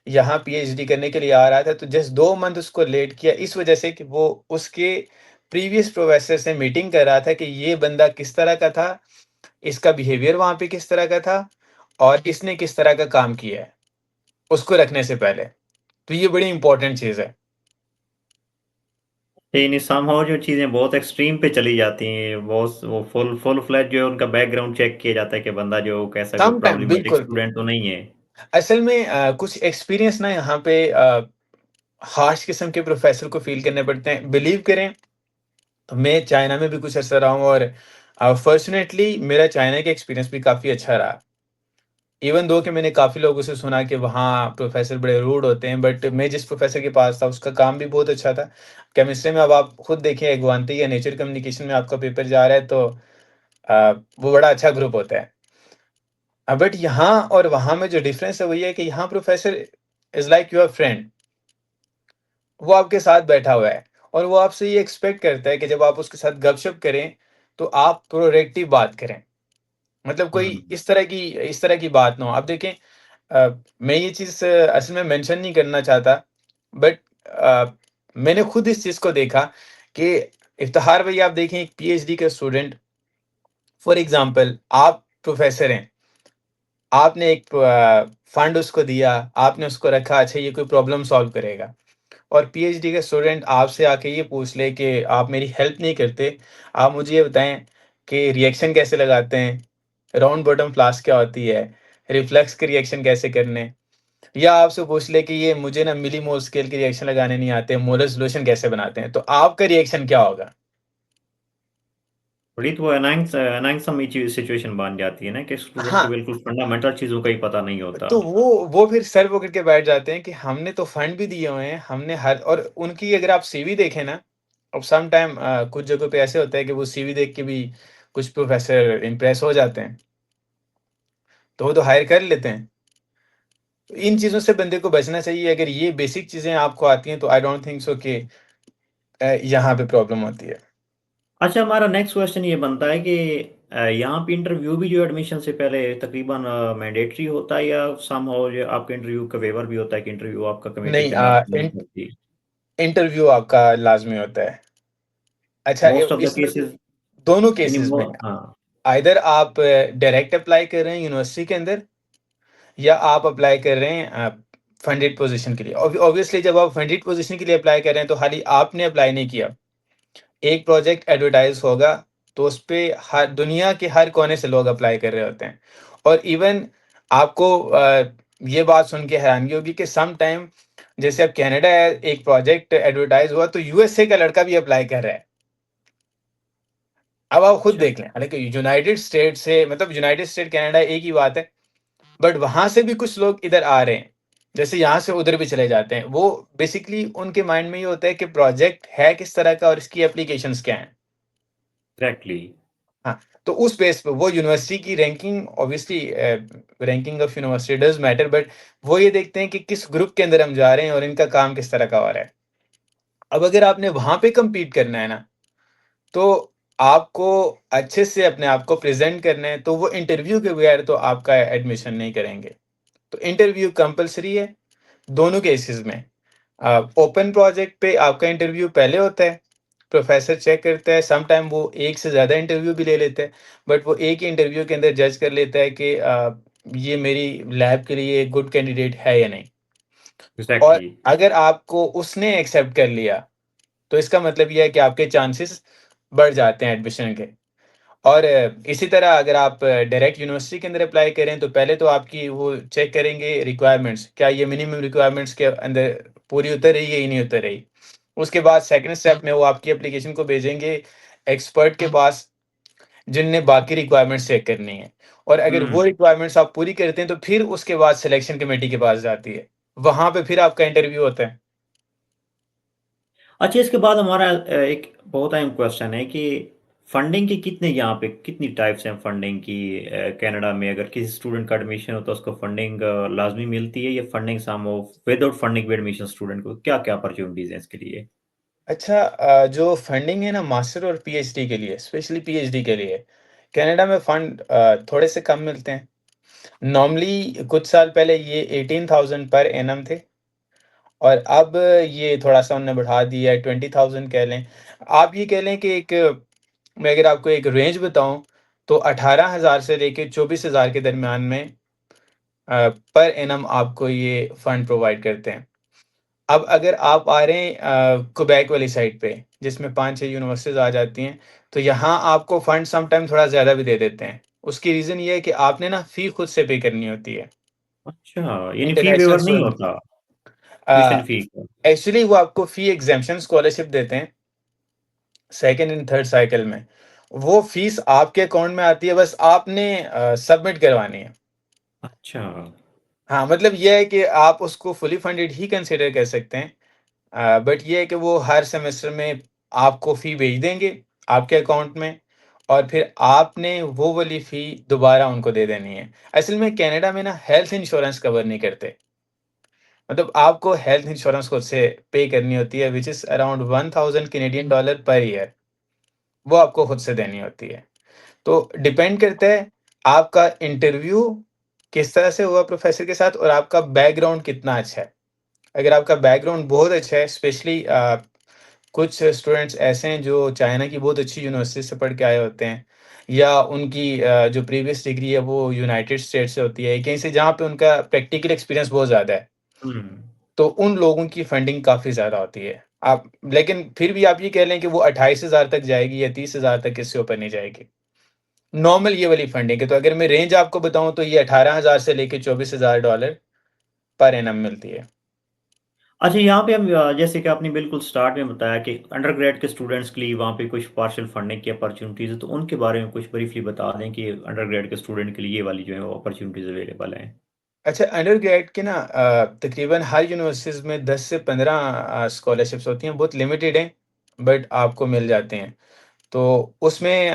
यहाँ पीएचडी करने के लिए आ रहा था, तो जस्ट 2 मंथ उसको लेट किया इस वजह से कि वो उसके प्रीवियस प्रोफ़ेसर से मीटिंग कर रहा था कि ये बंदा किस तरह का था, इसका बिहेवियर वहाँ पे किस तरह का था और इसने किस तरह का काम किया है, उसको रखने से पहले। तो ये बड़ी इम्पोर्टेंट चीज़ है। नहीं, समहाउ जो चीज़ें बहुत एक्सट्रीम पे चली जाती हैं, बहुत वो फुल फुल फ्लेज जो है उनका बैकग्राउंड चेक किया जाता है कि बंदा जो कैसा कोई सम टाइम प्रॉब्लमैटिक बिल्कुल। स्टूडेंट तो नहीं है। असल में कुछ एक्सपीरियंस ना यहाँ पे हार्श किस्म के प्रोफ़ेसर को फ़ील करने पड़ते हैं। बिलीव करें, तो मैं चाइना में भी कुछ अर्सा रहा हूँ और फ़ॉर्च्यूनेटली मेरा चाइना का एक्सपीरियंस भी काफ़ी अच्छा रहा। इवन दो कि मैंने काफ़ी लोगों से सुना कि वहाँ प्रोफ़ेसर बड़े रूड होते हैं, बट मैं जिस प्रोफ़ेसर के पास था, उसका काम भी बहुत अच्छा था। केमिस्ट्री में अब आप खुद देखिए, ग्वांटी या नेचर कम्युनिकेशन में आपका पेपर जा रहा है, तो वो बड़ा अच्छा ग्रुप होता है। बट यहाँ और वहाँ में जो डिफ़रेंस है, वो ये है कि यहाँ professor is like your friend. वो आपके साथ बैठा हुआ है और वो आपसे ये एक्सपेक्ट करता है कि जब आप उसके साथ गपशप करें, तो आप प्रोडक्टिव बात करें। मतलब कोई हुँ। इस तरह की बात ना हो। अब देखें, मैं ये चीज़ असल में मेंशन नहीं करना चाहता, बट मैंने खुद इस चीज़ को देखा कि इफ्तिखार भाई, आप देखें एक पीएचडी का स्टूडेंट, फॉर एग्ज़ाम्पल आप प्रोफ़ेसर हैं, आपने एक फंड उसको दिया, आपने उसको रखा, अच्छा ये कोई प्रॉब्लम सॉल्व करेगा। और पीएचडी का स्टूडेंट आपसे आके ये पूछ ले कि आप मेरी हेल्प नहीं करते, आप मुझे ये बताएँ कि रिएक्शन कैसे लगाते हैं? राउंड बॉटम फ्लास्क क्या होती है? रिफ्लक्स के रिएक्शन कैसे करने हैं? या आपसे पूछ ले कि ये मुझे ना मिलीमोल स्केल के रिएक्शन लगाने नहीं आते, मोलर सॉल्यूशन कैसे बनाते हैं? तो आपका रिएक्शन क्या होगा? बड़ी तो एनाइंग सम सिचुएशन बन जाती है ना कि स्टूडेंट को हाँ, बिल्कुल फंडामेंटल चीज़ों का ही पता नहीं होता। तो वो फिर सर पकड़ के बैठ जाते हैं कि हमने तो फंड भी दिए हुए हैं, हमने हर और उनकी अगर आप सीवी देखें ना, अब सम टाइम कुछ जगहों पे ऐसे होता है कि वो सीवी देख के भी कुछ प्रोफ़ेसर इम्प्रेस हो जाते हैं, तो वो तो हायर कर लेते हैं। तो इन चीज़ों से बंदे को बचना चाहिए, अगर ये बेसिक चीज़ें आपको आती हैं, तो आई डोंट थिंक सो कि यहाँ पे प्रॉब्लम होती है। अच्छा, हमारा नेक्स्ट क्वेश्चन ये बनता है कि यहाँ पे इंटरव्यू भी जो एडमिशन से पहले तकरीबन मैंडेटरी होता है या समहाउ जो आपके इंटरव्यू का वेवर भी होता है कि इंटरव्यू आपका कमेटी नहीं, के अंदर नहीं होती? इंटरव्यू आपका लाज़मी होता है। अच्छा, मोस्ट ऑफ द इसमें केसेस दोनों यानी केसेस वो में, हाँ, आइदर आप डायरेक्ट अप्लाई कर रहे हैं यूनिवर्सिटी के अंदर, या आप अप्लाई कर रहे हैं फंडेड पोज़ीशन के लिए। ऑब्वियसली जब आप फंडेड पोज़ीशन के लिए अप्लाई कर रहे हैं, तो खाली आपने अप्लाई नहीं किया। एक प्रोजेक्ट एडवर्टाइज़ होगा, तो उसपे हर दुनिया के हर कोने से लोग अप्लाई कर रहे होते हैं। और इवन आपको ये बात सुन के हैरानगी होगी कि सम टाइम, जैसे अब कनाडा है, एक प्रोजेक्ट एडवर्टाइज़ हुआ, तो यूएसए का लड़का भी अप्लाई कर रहा है। अब आप खुद अच्छा। देख लें, हालाँकि यूनाइटेड स्टेट से, मतलब यूनाइटेड स्टेट कनाडा एक ही बात है, बट वहाँ से भी कुछ लोग इधर आ रहे हैं। जैसे यहाँ से उधर भी चले जाते हैं। वो बेसिकली उनके माइंड में ये होता है कि प्रोजेक्ट है किस तरह का और इसकी एप्लीकेशंस क्या हैं। एग्ज़ैक्टली। हाँ, तो उस बेस पे वो यूनिवर्सिटी की ranking, obviously ranking of university does matter, but वो ये देखते हैं कि किस ग्रुप के अंदर हम जा रहे हैं और इनका काम किस तरह का हो रहा है। अब अगर आपने वहाँ पे कम्पीट करना है ना, तो आपको अच्छे से अपने आप को प्रेज़ेंट करना है, तो वो इंटरव्यू के बगैर तो आपका एडमिशन नहीं करेंगे। तो इंटरव्यू कंपल्सरी है, दोनों केसेज़ में। ओपन प्रोजेक्ट पे आपका इंटरव्यू पहले होता है, प्रोफ़ेसर चेक करता है, सम टाइम वो एक से ज़्यादा इंटरव्यू भी ले लेता है, बट वो एक ही इंटरव्यू के अंदर जज कर लेता है कि ये मेरी लैब के लिए गुड कैंडिडेट है या नहीं। और एग्ज़ैक्टली। अगर आपको उसने एक्सेप्ट कर लिया, तो इसका मतलब ये है कि आपके चांसेस बढ़ जाते हैं एडमिशन के। और इसी तरह अगर आप डायरेक्ट यूनिवर्सिटी के अंदर अप्लाई करें, तो पहले तो आपकी वो चेक करेंगे रिक्वायरमेंट्स, क्या ये मिनिमम रिक्वायरमेंट्स के अंदर पूरी उतर रही है या नहीं उतर रही। उसके बाद सेकंड स्टेप में वो आपकी एप्लीकेशन को भेजेंगे एक्सपर्ट के पास, जिनने बाकी रिक्वायरमेंट्स चेक करनी है। और अगर वो हुँ। रिक्वायरमेंट्स आप पूरी करते हैं, तो फिर उसके बाद सिलेक्शन कमेटी के पास जाती है। वहाँ पे फिर आपका इंटरव्यू होता है। अच्छा, इसके बाद हमारा एक बहुत अहम क्वेश्चन है कि फंडिंग की कितने यहाँ पे कितनी टाइप्स हैं फंडिंग की कनाडा में? अगर किसी स्टूडेंट का एडमिशन हो तो उसको फंडिंग लाजमी मिलती है, या funding some of without funding भी एडमिशन स्टूडेंट को क्या क्या अपॉर्चुनिटीज हैं इसके लिए? अच्छा, जो फंडिंग है ना मास्टर और पीएचडी के लिए, स्पेशली पीएचडी के लिए, कनाडा में फंड थोड़े से कम मिलते हैं। नॉर्मली कुछ साल पहले ये 18,000 पर एनम थे और अब ये थोड़ा-सा उन्होंने बढ़ा दिया है, 20,000 कह लें। आप ये कह लें कि एक मैं अगर आपको एक रेंज बताऊँ, तो 18,000 से लेके 24,000 के दरमियान में पर एनम आपको ये फंड प्रोवाइड करते हैं। अब अगर आप आ रहे हैं क्वेबेक वाली साइड पे, जिसमें 5-6 यूनिवर्सिटीज़ आ जाती हैं, तो यहाँ आपको फंड सम टाइम थोड़ा ज़्यादा भी दे देते हैं। उसकी रीज़न ये है कि आपने ना फ़ी खुद से पे करनी होती है, अच्छा, यानी फी इंटरनेशनल वेवर नहीं स्टूडेंट होता ट्यूशन अ, फी का? एक्चुअली वो आपको फ़ी एग्ज़ेम्पशन स्कॉलरशिप देते हैं, सेकंड एंड थर्ड साइकिल में। वो फ़ीस आपके अकाउंट में आती है, बस आपने सबमिट करवानी है। अच्छा। हाँ, मतलब ये है कि आप उसको फुली फंडेड ही कंसिडर कर सकते हैं। बट ये है कि वो हर सेमेस्टर में आपको फ़ी भेज देंगे आपके अकाउंट में और फिर आपने वो वाली फ़ी दोबारा उनको दे देनी है। असल में कनाडा में ना हेल्थ इंश्योरेंस कवर नहीं करते। मतलब आपको हेल्थ इंश्योरेंस खुद से पे करनी होती है which is around 1000 Canadian dollar per year. वो आपको खुद से देनी होती है। तो डिपेंड करता है आपका इंटरव्यू किस तरह से हुआ प्रोफ़ेसर के साथ और आपका बैकग्राउंड कितना अच्छा है। अगर आपका बैकग्राउंड बहुत अच्छा है स्पेशली कुछ स्टूडेंट्स ऐसे हैं जो चाइना की बहुत अच्छी यूनिवर्सिटी से पढ़ के आए होते हैं या उनकी जो प्रीवियस डिग्री है वो यूनाइटेड स्टेट्स से होती है, कहीं से जहाँ पे उनका प्रैक्टिकल एक्सपीरियंस बहुत ज़्यादा है, हुँ। तो उन लोगों की फंडिंग काफ़ी ज़्यादा होती है। आप लेकिन फिर भी आप ये कह लें कि वो 28,000 तक जाएगी या 30,000 तक, इससे ऊपर नहीं जाएगी। नॉर्मल ये वाली फंडिंग है, तो अगर मैं रेंज आपको बताऊँ तो ये 18,000 से लेके $24,000 पर एनम मिलती है। अच्छा, यहाँ पे हम जैसे कि आपने बिल्कुल स्टार्ट में बताया कि अंडरग्रेड के स्टूडेंट्स के लिए वहाँ पे कुछ पार्शियल फंडिंग की अपॉर्च्युनिटीज़ है, तो उनके बारे में कुछ ब्रीफली बता दें कि अंडरग्रेड के स्टूडेंट के लिए ये वाली जो है वो अपॉर्च्युनिटीज़ अवेलेबल हैं। अच्छा, अंडरग्रेड के ना तकरीबन हर यूनिवर्सिटीज़ में 10 से 15 स्कॉलरशिप्स होती हैं, बहुत लिमिटेड हैं, बट आपको मिल जाते हैं। तो उसमें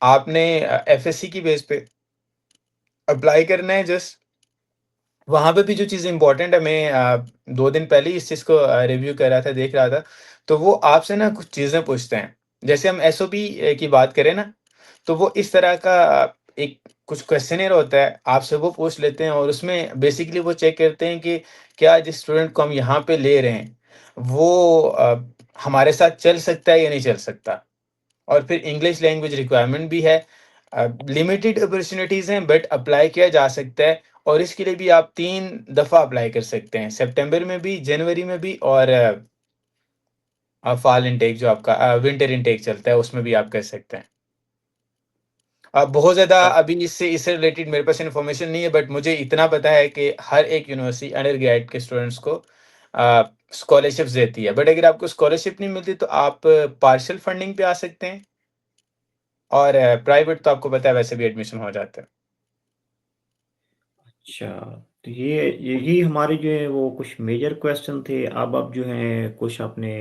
आपने एफएससी की बेस पे अप्लाई करना है जस्ट। वहाँ पे भी जो चीज़ इम्पोर्टेंट है, मैं 2 दिन पहले ही इस चीज़ को रिव्यू कर रहा था, देख रहा था, तो वो आपसे ना कुछ चीज़ें पूछते हैं। जैसे हम एसओपी की बात करें ना, तो वो इस तरह का एक कुछ क्वेश्चनेयर होता है, आपसे वो पूछ लेते हैं और उसमें बेसिकली वो चेक करते हैं कि क्या जिस स्टूडेंट को हम यहाँ पे ले रहे हैं, वो हमारे साथ चल सकता है या नहीं चल सकता। और फिर इंग्लिश लैंग्वेज रिक्वायरमेंट भी है। लिमिटेड अपॉर्च्युनिटीज़ हैं बट अप्लाई किया जा सकता है और इसके लिए भी आप 3 दफ़ा अप्लाई कर सकते हैं, सितंबर में भी, जनवरी में भी और फॉल इनटेक जो आपका विंटर इनटेक चलता है, उसमें भी आप कर सकते हैं। बहुत ज़्यादा अ, अभी इससे रिलेटेड मेरे पास इन्फॉर्मेशन नहीं है, बट मुझे इतना पता है कि हर एक यूनिवर्सिटी अंडर ग्रेड के स्टूडेंट्स को स्कॉलरशिप्स देती है। बट अगर आपको स्कॉलरशिप नहीं मिलती तो आप पार्शियल फंडिंग पे आ सकते हैं और प्राइवेट तो आपको पता है वैसे भी एडमिशन हो जाता है। अच्छा, तो ये यही हमारे जो है वो कुछ मेजर क्वेश्चन थे। अब जो है कुछ आपने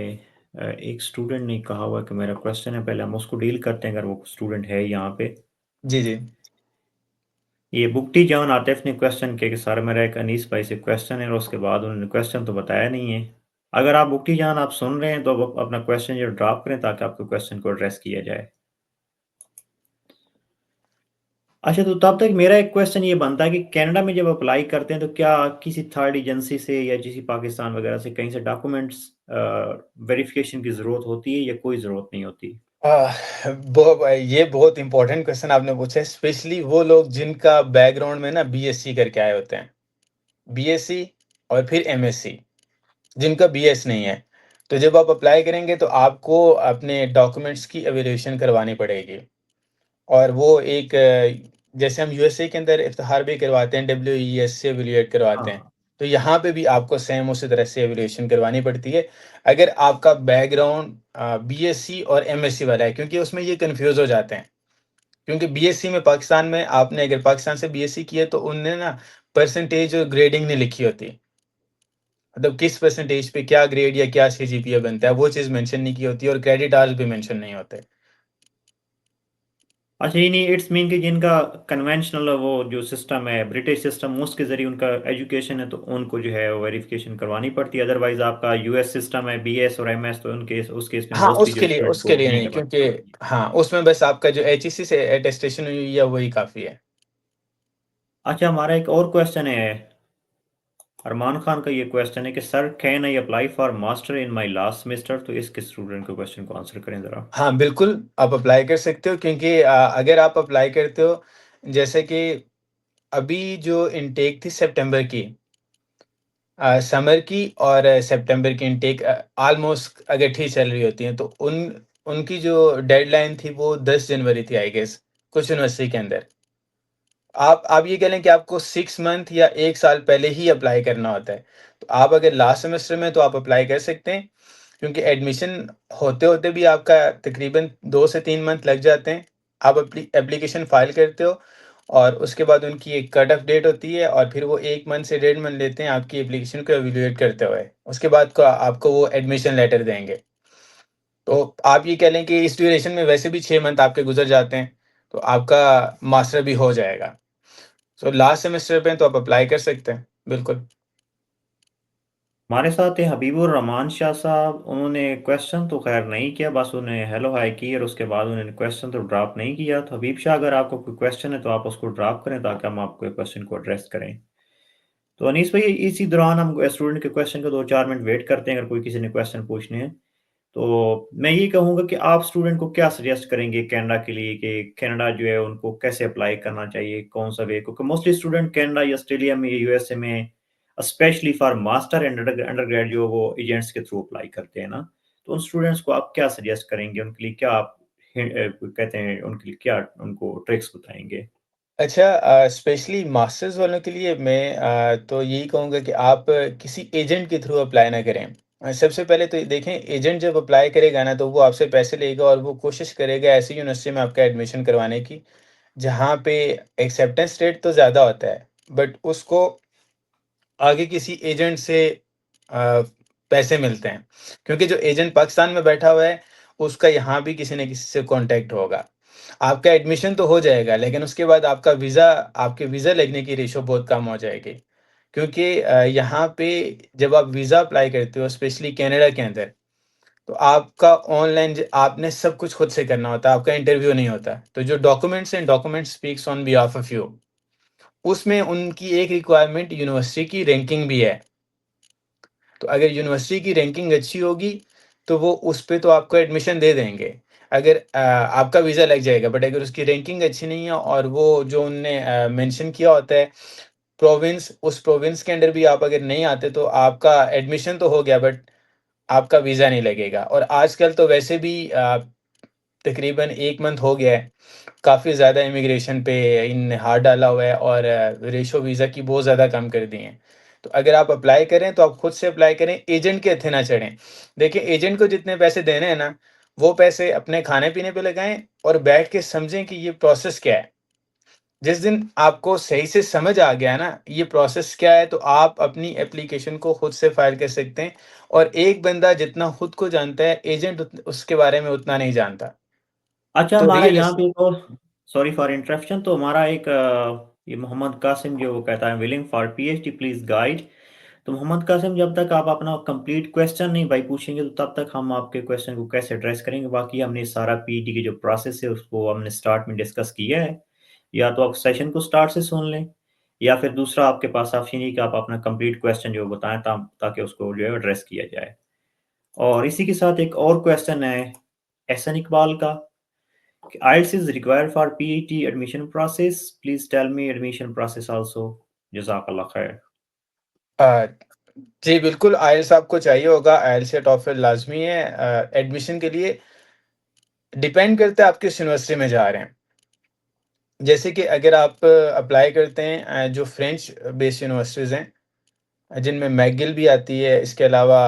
एक स्टूडेंट ने कहा हुआ कि मेरा क्वेश्चन है, पहले हम उसको डील करते हैं अगर वो स्टूडेंट है यहाँ पे। जी, जी। ये बुक्टी जॉन आतिफ ने क्वेश्चन किया कि सर मेरा एक अनीस भाई से क्वेश्चन है, और उसके बाद उन्होंने क्वेश्चन तो बताया नहीं है। अगर आप बुक्टी जान आप सुन रहे हैं तो आप अपना क्वेश्चन जो ड्रॉप करें ताकि आपके क्वेश्चन को एड्रेस किया जाए। अच्छा, तो तब तक मेरा एक क्वेश्चन ये बनता है कि कनाडा में जब अप्लाई करते हैं तो क्या किसी थर्ड एजेंसी से या किसी पाकिस्तान वगैरह से कहीं से डॉक्यूमेंट्स वेरिफिकेशन की ज़रूरत होती है या कोई ज़रूरत नहीं होती? ये बहुत इंपॉर्टेंट क्वेश्चन आपने पूछा है, स्पेशली वो लोग जिनका बैकग्राउंड में ना बीएससी करके आए होते हैं। बीएससी और फिर एमएससी, जिनका बीएस नहीं है। तो जब आप अप्लाई करेंगे तो आपको अपने डॉक्यूमेंट्स की एवल्यूएशन करवानी पड़ेगी और वो एक जैसे हम यूएसए के अंदर इफ्तिहार भी करवाते हैं, डब्ल्यूईएस से एवल्यूएट करवाते हैं। हाँ। तो यहाँ पे भी आपको सेम उसी तरह से एवल्यूएशन करवानी पड़ती है। अगर आपका बैकग्राउंड बीएससी और एमएससी वाला है, क्योंकि उसमें ये कन्फ्यूज़ हो जाते हैं। क्योंकि बीएससी में पाकिस्तान में आपने अगर पाकिस्तान से बीएससी किया तो उनने ना परसेंटेज और ग्रेडिंग नहीं लिखी होती। मतलब किस परसेंटेज पे क्या ग्रेड या क्या सीजीपीए बनता है, वो चीज़ मेंशन नहीं की होती और क्रेडिट आवर्स भी मेंशन नहीं होते। अच्छा, ये नहीं इट्स मीन कि जिनका कन्वेंशनल वो जो सिस्टम है ब्रिटिश सिस्टम उसके जरिए उनका एजुकेशन है तो उनको जो है वो वेरिफिकेशन करवानी पड़ती है। अदरवाइज आपका यूएस सिस्टम है बीएस और एमएस तो उनके उस केस में हाँ, मोस्टली जो स्टूडेंट उसके को लिए नहीं नहीं, करवानी क्योंकि पड़ती। हाँ, उसमें बस आपका जो एचईसी से अटेस्टेशन हुई है वही काफ़ी है। अच्छा, हमारा एक और क्वेश्चन है अरमान खान का। ये क्वेश्चन है कि sir can I apply for master in my last semester. तो इसके स्टूडेंट के क्वेश्चन को आंसर करें जरा। हाँ, बिल्कुल, आप अप्लाई कर सकते हो, क्योंकि अगर आप अप्लाई करते हो, जैसे कि अभी जो इनटेक थी सितंबर की, समर की और सितंबर की इनटेक ऑलमोस्ट इकट्ठी चल रही होती हैं, तो उनकी जो डेडलाइन थी वो 10 जनवरी थी आई गेस, कुछ यूनिवर्सिटी के अंदर। आप ये कह लें कि आपको 6 मंथ या 1 साल पहले ही अप्लाई करना होता है। तो आप अगर लास्ट सेमेस्टर में तो आप अप्लाई कर सकते हैं, क्योंकि एडमिशन होते-होते भी आपका तकरीबन 2 से 3 मंथ लग जाते हैं। आप एप्लीकेशन फाइल करते हो और उसके बाद उनकी एक कट ऑफ डेट होती है और फिर वो 1 मंथ से डेढ़ मंथ लेते हैं आपकी एप्लीकेशन को इवैल्यूएट करते हुए। उसके बाद को आपको वो एडमिशन लेटर देंगे। तो आप ये कह लें कि इस ड्यूरेशन में वैसे भी 6 मंथ आपके गुज़र जाते हैं, तो आपका मास्टर भी हो जाएगा। सो लास्ट सेमेस्टर पे तो आप अप्लाई कर सकते हैं, बिल्कुल। हमारे साथ हैं हबीबुर रहमान शाह साहब। उन्होंने क्वेश्चन तो खैर नहीं किया, बस उन्हें हेलो हाय की और उसके बाद उन्होंने क्वेश्चन तो ड्रॉप नहीं किया। तो हबीब शाह, अगर आपको कोई क्वेश्चन है तो आप उसको ड्रॉप करें ताकि हम आपके क्वेश्चन को एड्रेस करें। तो अनीस भाई, इसी दौरान हम स्टूडेंट के क्वेश्चन को 2-4 मिनट वेट करते हैं अगर कोई किसी ने क्वेश्चन पूछने हैं। तो मैं ये कहूँगा कि आप स्टूडेंट को क्या सजेस्ट करेंगे कनाडा के लिए कि कनाडा जो है उनको कैसे अप्लाई करना चाहिए, कौन-सा वे? क्योंकि मोस्टली स्टूडेंट कनाडा या ऑस्ट्रेलिया में या यूएसए में specially for master and undergrad जो वो एजेंट्स के थ्रू अप्लाई करते हैं ना, तो उन स्टूडेंट्स को आप क्या सजेस्ट करेंगे? उनके लिए क्या आप कहते हैं उनके लिए क्या उनको ट्रिक्स बताएँगे? अच्छा, स्पेशली मास्टर्स वालों के लिए मैं तो यही कहूँगा कि आप किसी एजेंट के थ्रू अप्लाई ना करें। सबसे पहले तो ये देखें, एजेंट जब अप्लाई करेगा ना, तो वो आपसे पैसे लेगा और वो कोशिश करेगा ऐसी यूनिवर्सिटी में आपका एडमिशन करवाने की, जहाँ पे एक्सेप्टेंस रेट तो ज़्यादा होता है, बट उसको आगे किसी एजेंट से पैसे मिलते हैं। क्योंकि जो एजेंट पाकिस्तान में बैठा हुआ है, उसका यहाँ भी किसी न किसी से कॉन्टैक्ट होगा। आपका एडमिशन तो हो जाएगा, लेकिन उसके बाद आपके वीज़ा लगने की रेशो बहुत कम हो जाएगी। क्योंकि यहाँ पे जब आप वीज़ा अप्लाई करते हो, स्पेशली कनाडा के अंदर, तो आपका ऑनलाइन आपने सब कुछ खुद से करना होता है, आपका इंटरव्यू नहीं होता। तो जो डॉक्यूमेंट्स हैं, document speaks on behalf of you. उसमें उनकी एक रिक्वायरमेंट यूनिवर्सिटी की रैंकिंग भी है। तो अगर यूनिवर्सिटी की रैंकिंग अच्छी होगी, तो वो उस पे तो आपको एडमिशन दे देंगे। अगर आपका वीज़ा लग जाएगा, बट अगर उसकी रैंकिंग अच्छी नहीं है और वो जो उनने मेंशन किया होता है प्रोविंस, उस प्रोविंस के अंडर भी आप अगर नहीं आते, तो आपका एडमिशन तो हो गया, बट आपका वीज़ा नहीं लगेगा। और आजकल तो वैसे भी तकरीबन 1 मंथ हो गया है, काफ़ी ज़्यादा इमिग्रेशन पे इन हाथ डाला हुआ है और रेशो वीज़ा की बहुत ज़्यादा कम कर दी हैं। तो अगर आप अप्लाई करें, तो आप खुद से अप्लाई करें, एजेंट के हत्थे ना चढ़ें। देखिए, एजेंट को जितने पैसे देने हैं ना, वो पैसे अपने खाने-पीने पे लगाएँ और बैठ के समझें कि ये प्रोसेस क्या है। जिस दिन आपको सही से समझ आ गया ना, ये प्रोसेस क्या है, तो आप अपनी एप्लीकेशन को खुद से फाइल कर सकते हैं। और एक बंदा जितना खुद को जानता है, एजेंट उसके बारे में उतना नहीं जानता। अच्छा, तो हमारा यहाँ रियलिस्ट पे एक और सॉरी फॉर इंटरप्शन। तो हमारा एक ये मोहम्मद कासिम जो वो कहता है willing for PhD please guide. तो मोहम्मद कासिम, जब तक आप अपना कंप्लीट क्वेश्चन नहीं भाई पूछेंगे तो तब तक हम आपके क्वेश्चन को कैसे एड्रेस करेंगे? बाकी हमने सारा पीईटी की जो प्रोसेस है उसको हमने स्टार्ट में डिस्कस किया है। या तो आप सेशन को स्टार्ट से सुन लें या फिर दूसरा आपके पास ऑप्शन है कि आप अपना कंप्लीट क्वेश्चन जो बताएं ताकि उसको जो है एड्रेस किया जाए। और इसी के साथ एक और क्वेश्चन है एहसन इकबाल का। IELTS is required for PET admission process. Please tell me admission process also. Jazakallah khair. अ, जी, बिल्कुल, आइल्स आपको चाहिए होगा, आइल्स या टॉफ़ेल लाज़मी है एडमिशन के लिए। डिपेंड करता है आप किस यूनिवर्सिटी में जा रहे हैं। जैसे कि अगर आप अप्लाई करते हैं जो फ्रेंच बेस्ड यूनिवर्सिटीज़ हैं, जिनमें मैकगिल भी आती है, इसके अलावा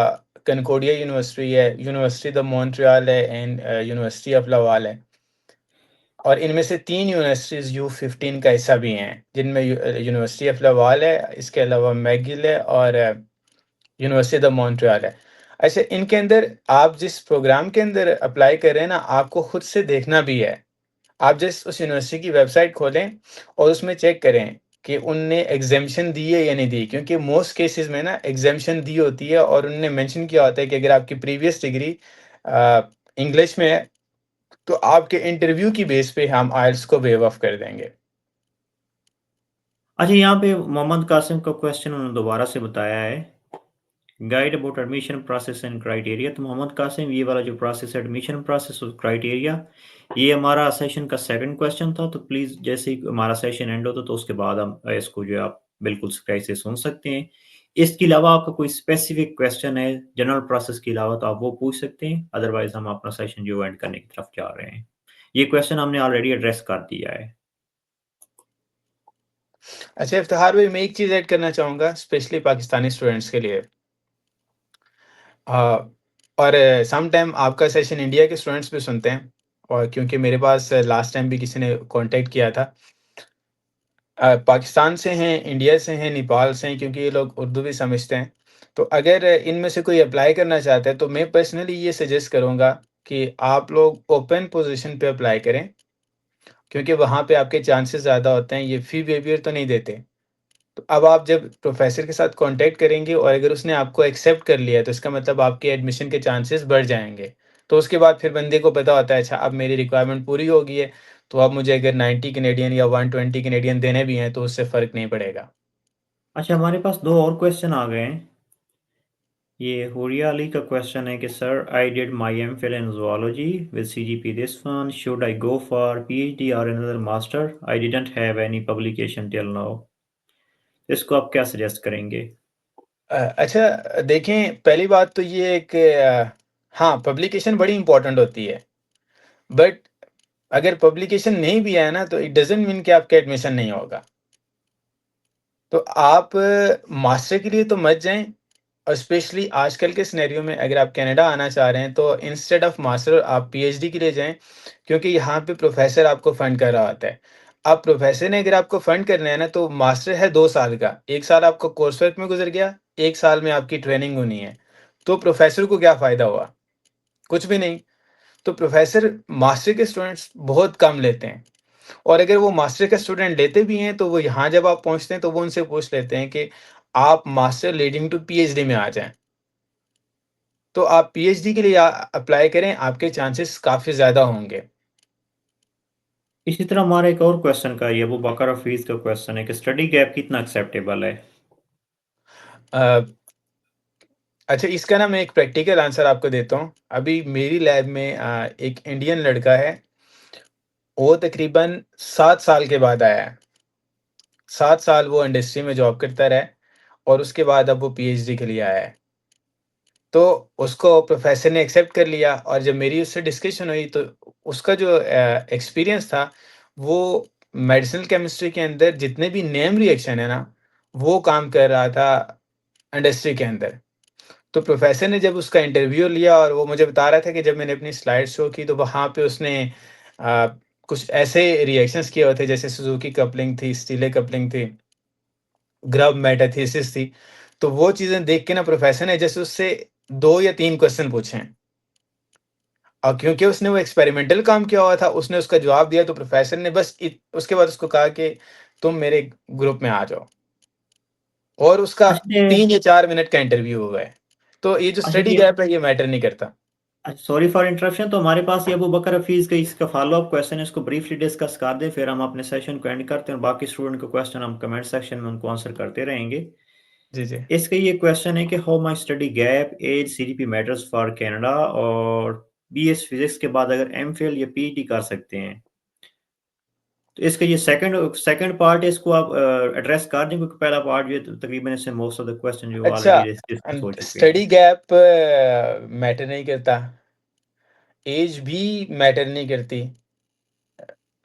कनकोडिया यूनिवर्सिटी है, यूनिवर्सिटी द मॉन्ट्रियल है एंड यूनिवर्सिटी ऑफ लावाल है। और इनमें से 3 यूनिवर्सिटीज़ U15 का हिस्सा भी हैं, जिनमें यूनिवर्सिटी ऑफ लावाल है, इसके अलावा मैकगिल है और यूनिवर्सिटी द मॉन्ट्रियल है। अच्छा, इनके अंदर आप जिस प्रोग्राम के अंदर अप्लाई कर रहे हैं ना, आपको खुद से देखना भी है। आप जस्ट उस यूनिवर्सिटी की वेबसाइट खोलें और उसमें चेक करें कि उनने एग्ज़ेम्पशन दी है या नहीं दी। क्योंकि मोस्ट केसेज़ में ना एग्ज़ेम्पशन दी होती है और उन्होंने मेंशन किया होता है कि अगर आपकी प्रीवियस डिग्री इंग्लिश में है, तो आपके इंटरव्यू की बेस पे हम आइल्स को वेव ऑफ कर देंगे। अच्छा, यहाँ पे मोहम्मद कासिम का क्वेश्चन उन्होंने दोबारा से बताया है, guide about admission process and criteria. तो मोहम्मद कासिम, ये वाला जो प्रोसेस है एडमिशन प्रोसेस और क्राइटेरिया, ये हमारा सेशन का सेकंड क्वेश्चन था। तो प्लीज़ जैसे ही हमारा सेशन एंड होता तो उसके बाद हम इसको जो है आप बिल्कुल सही से सुन सकते हैं। इसके अलावा आपका कोई स्पेसिफिक क्वेश्चन है जनरल प्रोसेस के अलावा तो आप वो पूछ सकते हैं, अदरवाइज़ हम अपना सेशन जो एंड करने की तरफ जा रहे हैं। ये क्वेश्चन हमने ऑलरेडी एड्रेस कर दिया है। अच्छा इफ्तिखार भाई, मैं एक चीज़ ऐड करना चाहूँगा स्पेशली पाकिस्तानी स्टूडेंट्स के लिए। अ, और सम टाइम आपका सेशन इंडिया के स्टूडेंट्स भी सुनते हैं, और क्योंकि मेरे पास लास्ट टाइम भी किसी ने कॉन्टैक्ट किया था, पाकिस्तान से हैं, इंडिया से हैं, नेपाल से हैं, क्योंकि ये लोग उर्दू भी समझते हैं। तो अगर इनमें से कोई अप्लाई करना चाहता है, तो मैं पर्सनली ये सजेस्ट करूँगा कि आप लोग ओपन पोज़ीशन पे अप्लाई करें, क्योंकि वहाँ पे आपके चांसेस ज़्यादा होते हैं, ये फ़ी वेवियर तो नहीं देते। तो अब आप जब प्रोफ़ेसर के साथ कॉन्टैक्ट करेंगे और अगर उसने आपको एक्सेप्ट कर लिया है, तो इसका मतलब आपके एडमिशन के चांसेस बढ़ जाएँगे। तो उसके बाद फिर बंदे को पता होता है, अच्छा अब मेरी रिक्वायरमेंट पूरी हो गई है, तो अब मुझे अगर 90 कैनेडियन या 120 कैनेडियन देने भी हैं, तो उससे फ़र्क नहीं पड़ेगा। अच्छा, हमारे पास 2 और क्वेश्चन आ गए हैं। ये हुरिया अली का क्वेश्चन है कि sir, I did my MPhil in zoology with CGP this one, should I go for PhD or another master? I didn't have any publication till now. इसको आप क्या सजेस्ट करेंगे? अच्छा देखें, पहली बात तो ये है कि हाँ, पब्लिकेशन बड़ी इम्पोर्टेंट होती है, बट अगर पब्लिकेशन नहीं भी है ना, तो इट डज़न्ट मीन कि आपका एडमिशन नहीं होगा। तो आप मास्टर के लिए तो मत जाएँ, और स्पेशली आजकल के सिनेरियो में अगर आप कनाडा आना चाह रहे हैं, तो इंस्टेड ऑफ मास्टर आप पीएचडी के लिए जाएँ, क्योंकि यहाँ पे प्रोफ़ेसर आपको फंड कर रहा होता है। अब प्रोफ़ेसर ने अगर आपको फंड करना है ना, तो मास्टर है 2 साल का, 1 साल आपका कोर्स वर्क में गुज़र गया, 1 साल में आपकी ट्रेनिंग होनी है। तो प्रोफ़ेसर को क्या फ़ायदा हुआ? कुछ भी नहीं। तो प्रोफ़ेसर मास्टर के स्टूडेंट्स बहुत कम लेते हैं, और अगर वो मास्टर का स्टूडेंट लेते भी हैं, तो वो यहाँ जब आप पहुँचते हैं, तो वो उनसे पूछ लेते हैं कि आप मास्टर लीडिंग टू पीएचडी में आ जाएँ। तो आप पीएचडी के लिए अप्लाई करें, आपके चांसेस काफ़ी ज़्यादा होंगे। इसी तरह हमारा एक और क्वेश्चन का ये अबू बकर हफीज़ का क्वेश्चन है कि स्टडी गैप कितना एक्सेप्टेबल है? अ, अच्छा, इसका ना मैं एक प्रैक्टिकल आंसर आपको देता हूँ। अभी मेरी लैब में एक इंडियन लड़का है, वो तकरीबन 7 साल के बाद आया है। 7 साल वो इंडस्ट्री में जॉब करता रहा है, और उसके बाद अब वो पीएचडी के लिए आया है। तो उसको प्रोफ़ेसर ने एक्सेप्ट कर लिया, और जब मेरी उससे डिस्कशन हुई, तो उसका जो एक्सपीरियंस था, वो मेडिसिनल केमिस्ट्री के अंदर जितने भी नेम रिएक्शन है ना, वो काम कर रहा था इंडस्ट्री के अंदर। तो प्रोफ़ेसर ने जब उसका इंटरव्यू लिया, और वो मुझे बता रहा था कि जब मैंने अपनी स्लाइड शो की, तो वहाँ पे उसने अ, कुछ ऐसे रिएक्शंस किए हुए थे, जैसे सुज़ुकी कपलिंग थी, स्टीले कपलिंग थी, ग्रब मेटाथीसिस थी। तो वो चीज़ें देख के ना प्रोफ़ेसर ने जैसे उससे 2 या 3 क्वेश्चन पूछे हैं। क्योंकि उसने वो एक्सपेरिमेंटल काम किया हुआ था, उसने उसका जवाब दिया, तो प्रोफ़ेसर ने बस उसके बाद उसको कहा कि तुम मेरे ग्रुप में आ जाओ, और उसका अच्छा ये 3 या 4 मिनट का इंटरव्यू हुआ है। तो ये जो अच्छा स्टडी ये गैप है, ये मैटर नहीं करता। Sorry for interruption. तो हमारे पास ये अबू बकर हफीज़ का इसका फॉलो-अप क्वेश्चन है, इसको ब्रीफली डिस्कस कर दें, फिर हम अपने सेशन को एंड करते हैं और बाकी स्टूडेंट के क्वेश्चन हम कमेंट सेक्शन में उनको आंसर करते रहेंगे। जी, जी। इसका ये क्वेश्चन है कि how much study gap as CGPA matters for Canada, और बीएस फिजिक्स के बाद अगर एमफिल या पीएचडी कर सकते हैं। तो इसका ये सेकंड सेकंड पार्ट है, इसको आप एड्रेस कर दें, क्योंकि पहला पार्ट जो है तकरीबन इससे मोस्ट ऑफ द क्वेश्चन जो अच्छा, ऑलरेडी डिस्कस हो चुके स्टडी हैं। गैप मैटर नहीं करता, ऐज भी मैटर नहीं करती।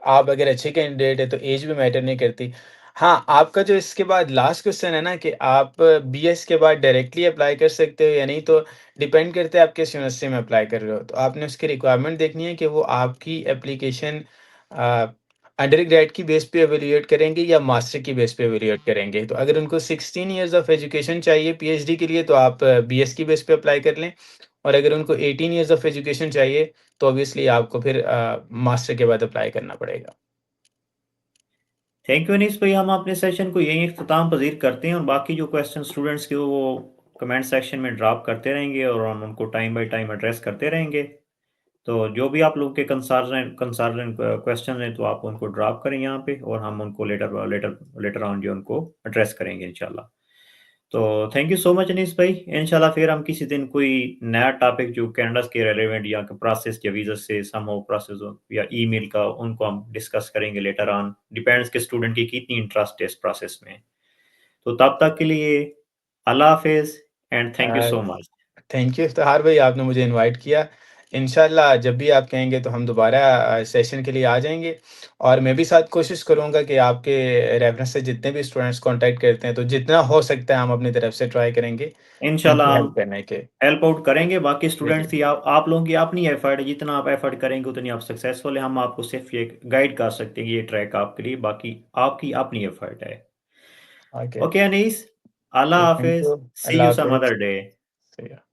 आप अगर अच्छे कैंडिडेट हैं, तो ऐज भी मैटर नहीं करती। हाँ, आपका जो इसके बाद लास्ट क्वेश्चन है ना, कि आप बीएस के बाद डायरेक्टली अप्लाई कर सकते हो या नहीं, तो डिपेंड करता है आप किस यूनिवर्सिटी में अप्लाई कर रहे हो। तो आपने उसकी रिक्वायरमेंट देखनी है कि वो आपकी एप्लीकेशन अ, अंडरग्रेड की बेस पे इवैल्यूएट करेंगे या मास्टर की बेस पे इवैल्यूएट करेंगे। तो अगर उनको 16 इयर्स ऑफ एजुकेशन चाहिए पीएचडी के लिए, तो आप बीएस की बेस पे अप्लाई कर लें, और अगर उनको 18 इयर्स ऑफ एजुकेशन चाहिए, तो ऑब्वियसली आपको फिर मास्टर के बाद अप्लाई करना पड़ेगा। थैंक यू अनीस भाई, हम अपने सेशन को यहीं इख्तिताम पजीर करते हैं, और बाकी जो क्वेश्चन स्टूडेंट्स के वो कमेंट सेक्शन में ड्रॉप करते रहेंगे और हम उनको टाइम बाय टाइम एड्रेस करते रहेंगे। तो जो भी आप लोग के कंसर्न कंसर्न क्वेश्चन हैं तो आप उनको ड्रॉप करें यहाँ पे, और हम उनको लेटर लेटर लेटर ऑन जो उनको एड्रेस करेंगे इंशाल्लाह। तो thank you so much Anees भाई, इंशाल्लाह फिर हम किसी दिन कोई नया टॉपिक जो कनाडा के रेलेवेंट या प्रोसेस या वीज़ा से सम हो प्रोसेस हो या ईमेल का, उनको हम डिस्कस करेंगे लेटर ऑन, डिपेंड्स कि स्टूडेंट की कितनी इंटरेस्ट है इस प्रोसेस में। तो तब तक के लिए अल्लाह हाफ़िज़ and thank you a, so much. Thank you Iftikhar भाई, आपने मुझे इनवाइट किया। इंशाल्लाह जब भी आप कहेंगे तो हम दोबारा सेशन के लिए आ जाएँगे, और मैं भी साथ कोशिश करूँगा कि आपके रेफरेंस से जितने भी स्टूडेंट्स कॉन्टैक्ट करते हैं, तो जितना हो सकता है हम अपनी तरफ से ट्राई करेंगे इंशाल्लाह उनकी हम हेल्प करने के। हेल्प आउट करेंगे, बाकी जी, स्टूडेंट्स ही आप लोगों की अपनी एफर्ट है, जितना आप एफर्ट करेंगे उतनी आप सक्सेसफुल है। हम आपको सिर्फ ये गाइड कर सकते हैं, ये ट्रैक आपके लिए, बाकी आपकी अपनी एफर्ट है। Okay, okay Anees, Allah thank हाफ़िज़, you. See Allah you some हाफ़िज़। Other day. See ya.